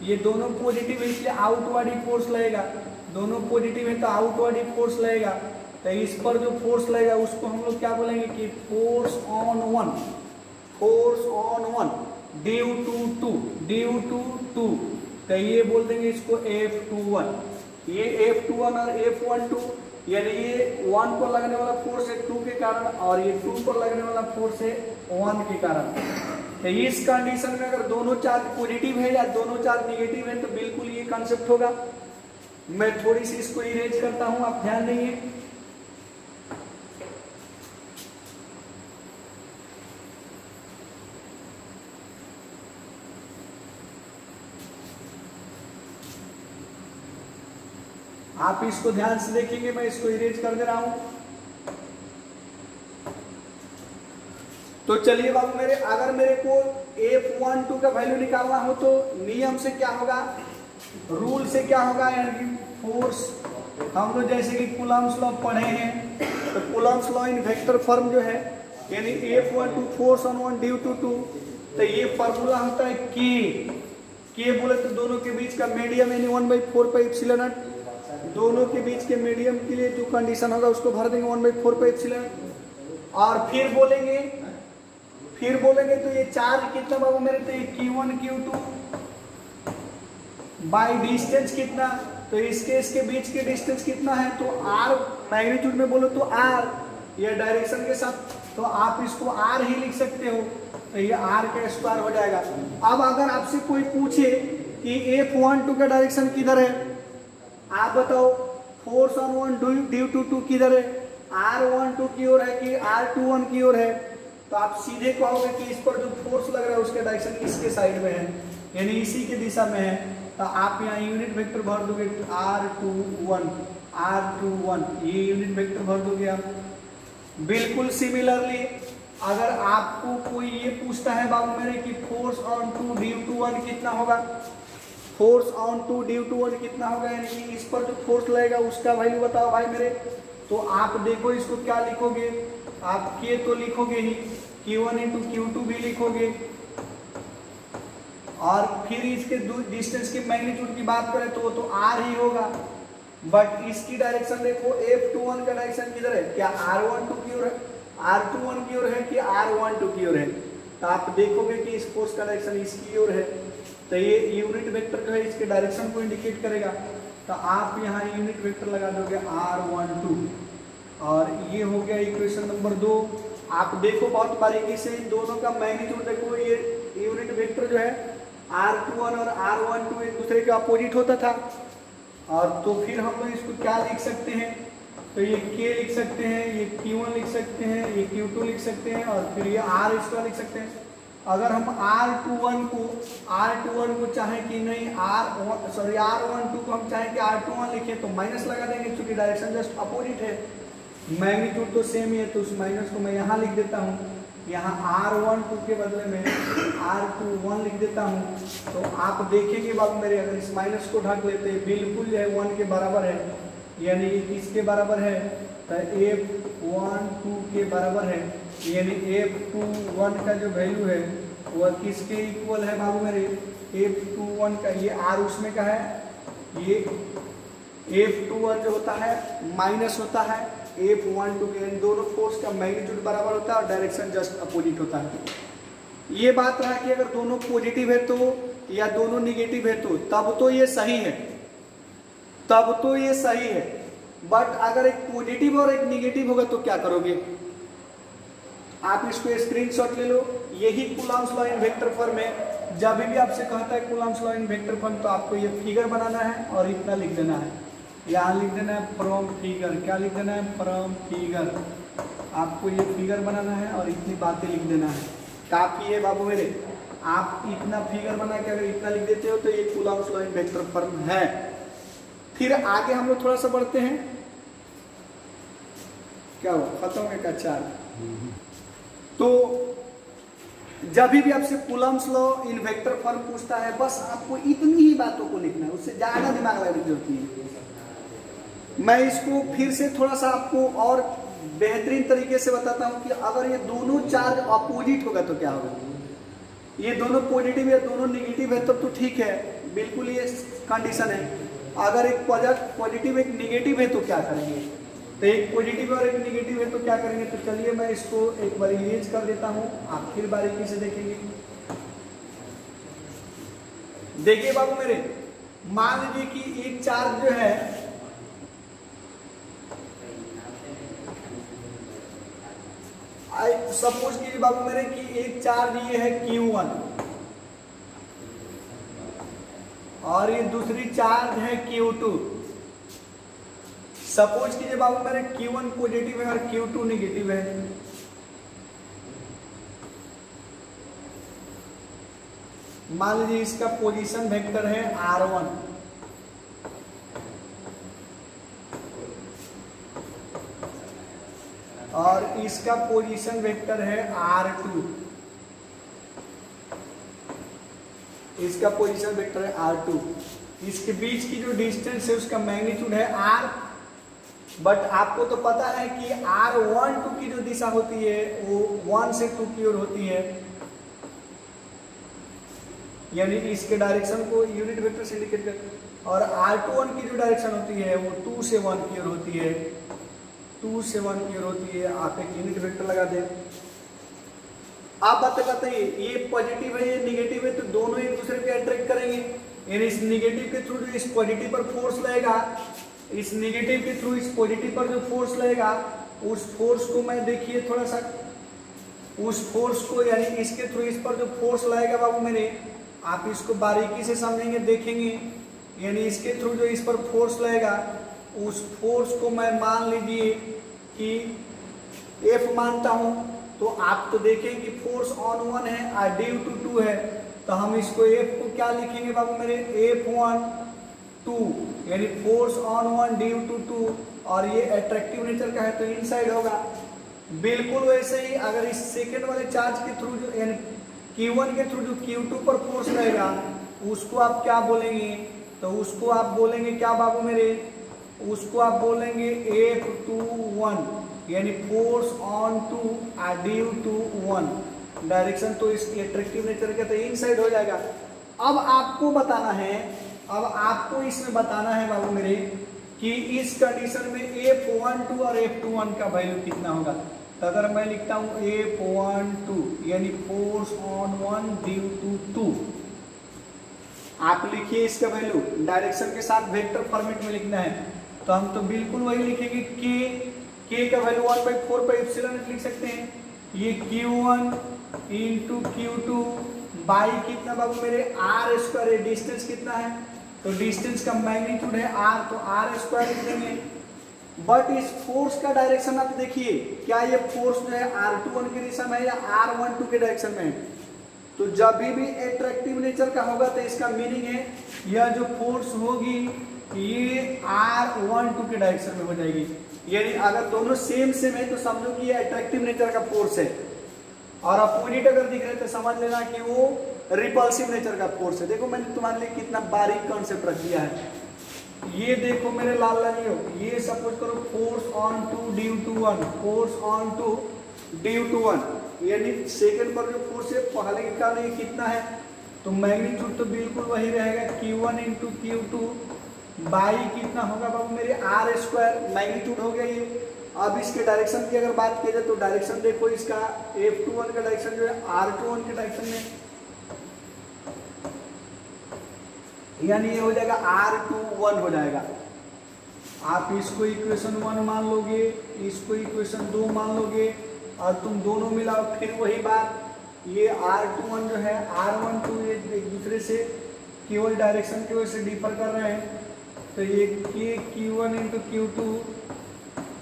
ये दोनों पॉजिटिव है इसलिए आउटवर्ड ही फोर्स लगेगा, दोनों पॉजिटिव है तो आउटवर्ड ही फोर्स लगेगा। तो इस पर जो फोर्स लगेगा उसको हम लोग क्या बोलेंगे कि force on 1, force on 1 due to 2, तो ये बोल देंगे इसको F21। ये F21 और F12 यानी ये 1 पर लगने वाला फोर्स है 2 के कारण, और ये 2 पर लगने वाला फोर्स है 1 के कारण। तो इस कंडीशन में अगर दोनों चार्ज पॉजिटिव है या दोनों चार्ज नेगेटिव है तो बिल्कुल ये कंसेप्ट होगा। मैं थोड़ी सी इसको इरेज करता हूं, आप ध्यान देंगे। आप इसको ध्यान से देखेंगे, मैं इसको इरेज कर दे रहा हूं। तो चलिए बाबू मेरे, अगर मेरे को F12 का वैल्यू निकालना हो तो नियम से क्या होगा, रूल से क्या होगा, यानी फोर्स हम लोग जैसे कि कूलम्ब्स लॉ पढ़े हैं, तो Coulomb's law in vector form जो है यानी F12 force on 1 due to 2, तो ये फॉर्मूला होता है K बोले तो दोनों के बीच का मीडियम यानी 1/4 पाई एप्सिलॉन नॉट दोनों के बीच के मीडियम के लिए जो कंडीशन होगा उसको भर देंगे 1/4 पे एप्सिलॉन। और फिर बोलेंगे तो ये चार्ज कितना बाबू मेरे, तो ये Q1 Q2 बाय डिस्टेंस कितना, तो इसके बीच के डिस्टेंस कितना है, तो R मैग्नीट्यूड में बोलो तो R, ये डायरेक्शन के साथ, तो आप इसको R ही लिख सकते हो, तो ये R का स्क्वायर हो जाएगा। अब अगर आपसे कोई पूछे कि F12 का डायरेक्शन किधर है, आप बताओ फोर्स ऑन 1 ड्यू टू 2 किधर है, R12 की ओर है कि R21 की ओर है, तो आप सीधे कहोगे कि इस पर जो फोर्स लग रहा है उसका डायरेक्शन इसके साइड में है, यानी इसी के दिशा में है, तो आप यहाँ यूनिट वेक्टर भर दोगे R21, ये यूनिट वेक्टर भर दोगे आप। बिल्कुल सिमिलरली अगर आपको कोई ये पूछता है बाबू मेरे कि फोर्स ऑन 2 ड्यू टू 1 कितना होगा, फोर्स ऑन 2 ड्यू टू 1 कितना होगा, यानी कि इस पर जो फोर्स लगेगा उसका वैल्यू बताओ भाई मेरे, तो आप देखो इसको क्या लिखोगे, आप K तो लिखोगे ही, Q1 × Q2 भी लिखोगे, और फिर इसके डिस्टेंस की मैग्नीट्यूड की बात करें तो वो तो R ही होगा, बट इसकी डायरेक्शन देखो F21 का डायरेक्शन किधर है, क्या R12 की ओर है, R21 की ओर है कि R12 की ओर है, तो आप देखोगे कि इस फोर्स का डायरेक्शन इसकी ओर है, तो ये यूनिट वेक्टर जो है इसके डायरेक्शन को इंडिकेट करेगा, तो आप यहाँ यूनिट वेक्टर लगा दोगे R12, और ये हो गया इक्वेशन नंबर 2। आप देखो बहुत बारीकी से इन दोनों का मैग्नीट्यूड देखो, ये यूनिट वेक्टर जो है R21 और R12 एक दूसरे के अपोजिट होता था, और तो फिर हम लोग इसको क्या लिख सकते हैं, तो ये K लिख सकते हैं, ये Q1 लिख सकते हैं, ये Q2 लिख सकते हैं, और फिर ये R² लिख सकते हैं। अगर हम R21 को चाहें कि नहीं R12 को हम चाहें कि R21 लिखें तो माइनस लगा देंगे, क्योंकि डायरेक्शन जस्ट अपोजिट है, मैग्नीट्यूड तो सेम ही है, तो उस माइनस को मैं यहाँ लिख देता हूँ, यहाँ R12 के बदले में R21 लिख देता हूँ। तो आप देखेंगे बाबू मेरे, अगर इस माइनस को ढक लेते हैं बिल्कुल जो है 1 के बराबर है, यानी ये किसके बराबर है, तो F12 के बराबर है, यानी F21 का जो वैल्यू है वह किसके इक्वल है बाबू मेरे, F21 का, ये R उसमें का है, ये F21 जो होता है माइनस होता है F12 के, दोनों फोर्स का मैग्नीट्यूड बराबर होता है और डायरेक्शन जस्ट अपोजिट होता है। ये बात रहा कि अगर दोनों पॉजिटिव है तो या दोनों निगेटिव है तो तब तो ये सही है, बट अगर एक पॉजिटिव और एक निगेटिव होगा तो क्या करोगे, आप इसको स्क्रीनशॉट ले लो, यही Coulomb's law in vector form है। जब भी आपसे कहता है Coulomb's law in vector form तो आपको ये फिगर बनाना है और इतना लिख देना है, यहाँ लिख देना है फ्रॉम फिगर, क्या लिख देना है, फ्रॉम फिगर, आपको ये फिगर बनाना है और इतनी बातें लिख देना है, काफी है बाबू मेरे। आप इतना फिगर बना के अगर इतना लिख देते हो तो ये Coulomb's law in vector form है। फिर आगे हम लोग थोड़ा सा बढ़ते हैं, क्या हुआ, खत्म है का 4। तो जब भी आपसे Coulomb's law in vector form पूछता है बस आपको इतनी ही बातों को लिखना है, उससे ज्यादा दिमाग लगाने की जरूरत नहीं है। मैं इसको फिर से थोड़ा सा आपको और बेहतरीन तरीके से बताता हूं कि अगर ये दोनों चार्ज अपोजिट होगा तो क्या होगा, ये दोनों पॉजिटिव या दोनों निगेटिव है तब तो ठीक है, बिल्कुल ये कंडीशन है। अगर एक पॉजिटिव एक निगेटिव है तो क्या करेंगे, तो एक पॉजिटिव और एक निगेटिव है तो क्या करेंगे, तो चलिए मैं इसको एक बार इरेज कर देता हूं, आप फिर बारीकी से देखेंगे। देखिए बाबू मेरे, मान लीजिए कि एक चार्ज जो है सपोज कीजिए बाबू मेरे कि एक चार्ज ये है Q1 और ये दूसरी चार्ज है Q2। सपोज कीजिए बाबू मेरे Q1 पॉजिटिव है और Q2 नेगेटिव है। मान लीजिए इसका पोजीशन वेक्टर है R1 और इसका पोजीशन वेक्टर है R2, इसका पोजीशन वेक्टर है R2। इसके बीच की जो डिस्टेंस है उसका मैग्नीट्यूड है R, बट आपको तो पता है कि R12 की जो दिशा होती है वो 1 से 2 की ओर होती है, यानी कि इसके डायरेक्शन को यूनिट वेक्टर से इंडिकेट करते हैं। और R21 की जो डायरेक्शन होती है वो 2 से 1 की ओर होती है, 2 से 1 की ओर होती है। आप एक यूनिट वेक्टर लगा दें। आप बताइए ये पॉजिटिव है ये निगेटिव है, तो दोनों एक दूसरे को अट्रैक्ट करेंगे। यानी इस निगेटिव के थ्रू जो इस पॉजिटिव पर फोर्स लगेगा, इस निगेटिव के थ्रू इस पॉजिटिव पर जो फोर्स लगेगा, उस फोर्स को मैं देखिए थोड़ा सा, उस फोर्स को यानी इसके थ्रू इस पर जो फोर्स लगेगा बाबू मेरे, आप इसको बारीकी से समझेंगे देखेंगे। यानी इसके थ्रू जो इस पर फोर्स लगेगा, उस फोर्स को मैं मान लीजिए कि F मानता हूं, तो आप तो देखें कि फोर्स ऑन 1 है और ड्यू टू 2 है, तो हम इसको F को क्या लिखेंगे बाबू मेरे, F1 2, यानी फोर्स ऑन 1 ड्यू टू 2, और ये अट्रैक्टिव नेचर का है तो इनसाइड होगा। बिल्कुल वैसे ही अगर इस सेकेंड वाले चार्ज के थ्रू जो यानी Q1 के थ्रू जो Q2 पर फोर्स रहेगा, उसको आप क्या बोलेंगे, तो उसको आप बोलेंगे क्या बाबू मेरे, उसको आप बोलेंगे F21, यानी force on 2 due to 1 direction, तो इसकी अट्रैक्टिव नेचर का तो इनसाइड हो जाएगा। अब आपको बताना है, अब आपको इसमें बताना है बाबू मेरे कि इस कंडीशन में F12 और F21 का वैल्यू कितना होगा। तो अगर मैं लिखता हूं F12 यानी फोर्स ऑन 1 ड्यू टू 2, आप लिखिए इसका वैल्यू डायरेक्शन के साथ वेक्टर फॉर्मेट में लिखना है, तो हम तो बिल्कुल वही लिखेंगे K का वैल्यू 1/4 पे एप्सिलॉन लिख सकते हैं। ये Q1 इंटू Q2 बाई कितना बाबू मेरे R स्क्वायर है, डिस्टेंस कितना है, तो डिस्टेंस का मैग्नीट्यूड है R, तो R स्क्वायर लिख देंगे। बट इस फोर्स का डायरेक्शन आप देखिए, क्या ये फोर्स जो है R21 की दिशा में है या R12 के डायरेक्शन में है, तो जब भी एट्रैक्टिव नेचर का होगा तो इसका मीनिंग है यह जो फोर्स होगी ये R12 के डायरेक्शन में हो जाएगी। यानी अगर दोनों सेम सेम है तो समझो कि ये अट्रैक्टिव नेचर का फोर्स है, और अपोजिट अगर दिख रहे तो समझ लेना कि वो रिपल्सिव नेचर का फोर्स है। देखो मैंने तुम्हारे लिए कितना बारीक कॉन्सेप्ट रख दिया है। ये देखो मेरे लाल लालियो, ये सपोज करो force on 2 due to 1, force on 2 due to 1, यानी सेकंड पर जो फोर्स है पहले के कारण ये कितना है, तो मैग्नीट्यूड तो बिल्कुल वही रहेगा Q1 इंटू Q2 बाई कितना होगा बाबू मेरे R स्क्वायर, मैग्नीट्यूड हो गया ये। अब इसके डायरेक्शन की अगर बात की जाए तो डायरेक्शन देखो इसका F21 का डायरेक्शन जो है R21 के डायरेक्शन में, यानी ये हो जाएगा R21 हो जाएगा। आप इसको इक्वेशन 1 मान लोगे, इसको इक्वेशन 2 मान लोगे, और तुम दोनों मिलाओ फिर वही बात, ये R21 जो है R12 ये एक दूसरे से केवल डायरेक्शन की वजह से डिफर कर रहे हैं, तो ये Q1 into Q2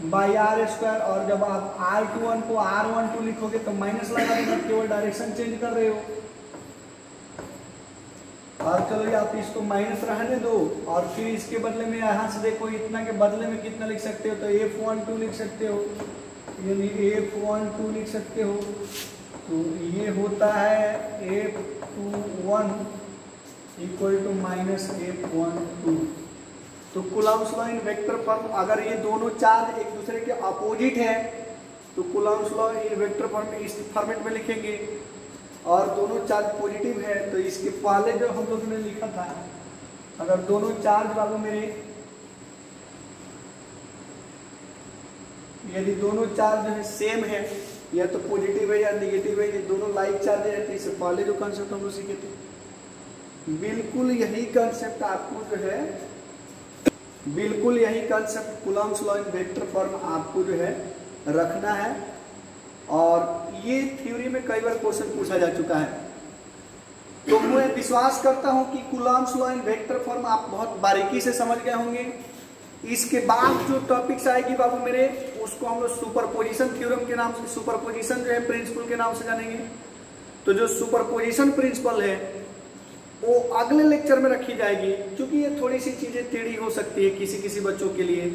by R square, और जब आप R21 को R12 लिखोगे तो माइनस लगा देना, केवल डायरेक्शन चेंज कर रहे हो। और चलो ये आप इसको माइनस रहने दो, और फिर इसके बदले में यहाँ से देखो इतना के बदले में कितना लिख सकते हो, तो F12 लिख सकते हो, यानी F12 लिख सकते हो, तो ये होता है F21 equal to minus F12। तो Coulomb's law in vector form, अगर ये दोनों चार्ज एक दूसरे के अपोजिट है तो Coulomb's law in vector form इस फॉर्मेट में लिखेंगे, और दोनों चार्ज पॉजिटिव है तो इसके पहले जो हम लोगों ने लिखा था, अगर दोनों चार्ज बाबू मेरे, यदि दोनों चार्ज जो है सेम है, या तो पॉजिटिव है या नेगेटिव है, ये दोनों लाइक चार्ज है, तो इससे पहले जो कॉन्सेप्ट हम लोग सीखे थे बिल्कुल यही कॉन्सेप्ट आपको जो है, बिल्कुल यही concept Coulomb's law in vector form आपको जो है रखना है। और ये थ्योरी में कई बार क्वेश्चन पूछा जा चुका है, तो मैं विश्वास करता हूं कि Coulomb's law in vector form आप बहुत बारीकी से समझ गए होंगे। इसके बाद जो टॉपिक्स आएगी बाबू मेरे, उसको हम लोग सुपरपोजिशन थ्योरम के नाम से, सुपरपोजिशन जो है प्रिंसिपल के नाम से जानेंगे। तो जो सुपरपोजिशन प्रिंसिपल है वो अगले लेक्चर में रखी जाएगी, क्योंकि ये थोड़ी सी चीजें टेढ़ी हो सकती है किसी बच्चों के लिए,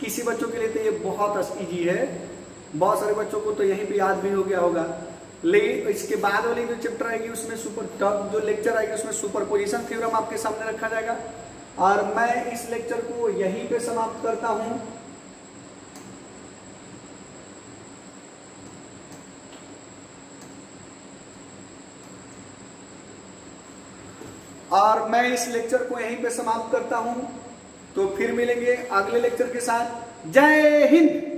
किसी बच्चों के लिए तो ये बहुत इजी है, बहुत सारे बच्चों को तो यहीं पे याद भी हो गया होगा। लेकिन इसके बाद वाली जो चैप्टर आएगी उसमें जो लेक्चर आएगी उसमें सुपरपोजिशन थ्योरम आपके सामने रखा जाएगा। और मैं इस लेक्चर को यहीं पे समाप्त करता हूं। और मैं इस लेक्चर को यहीं पे समाप्त करता हूं। तो फिर मिलेंगे अगले लेक्चर के साथ। जय हिंद।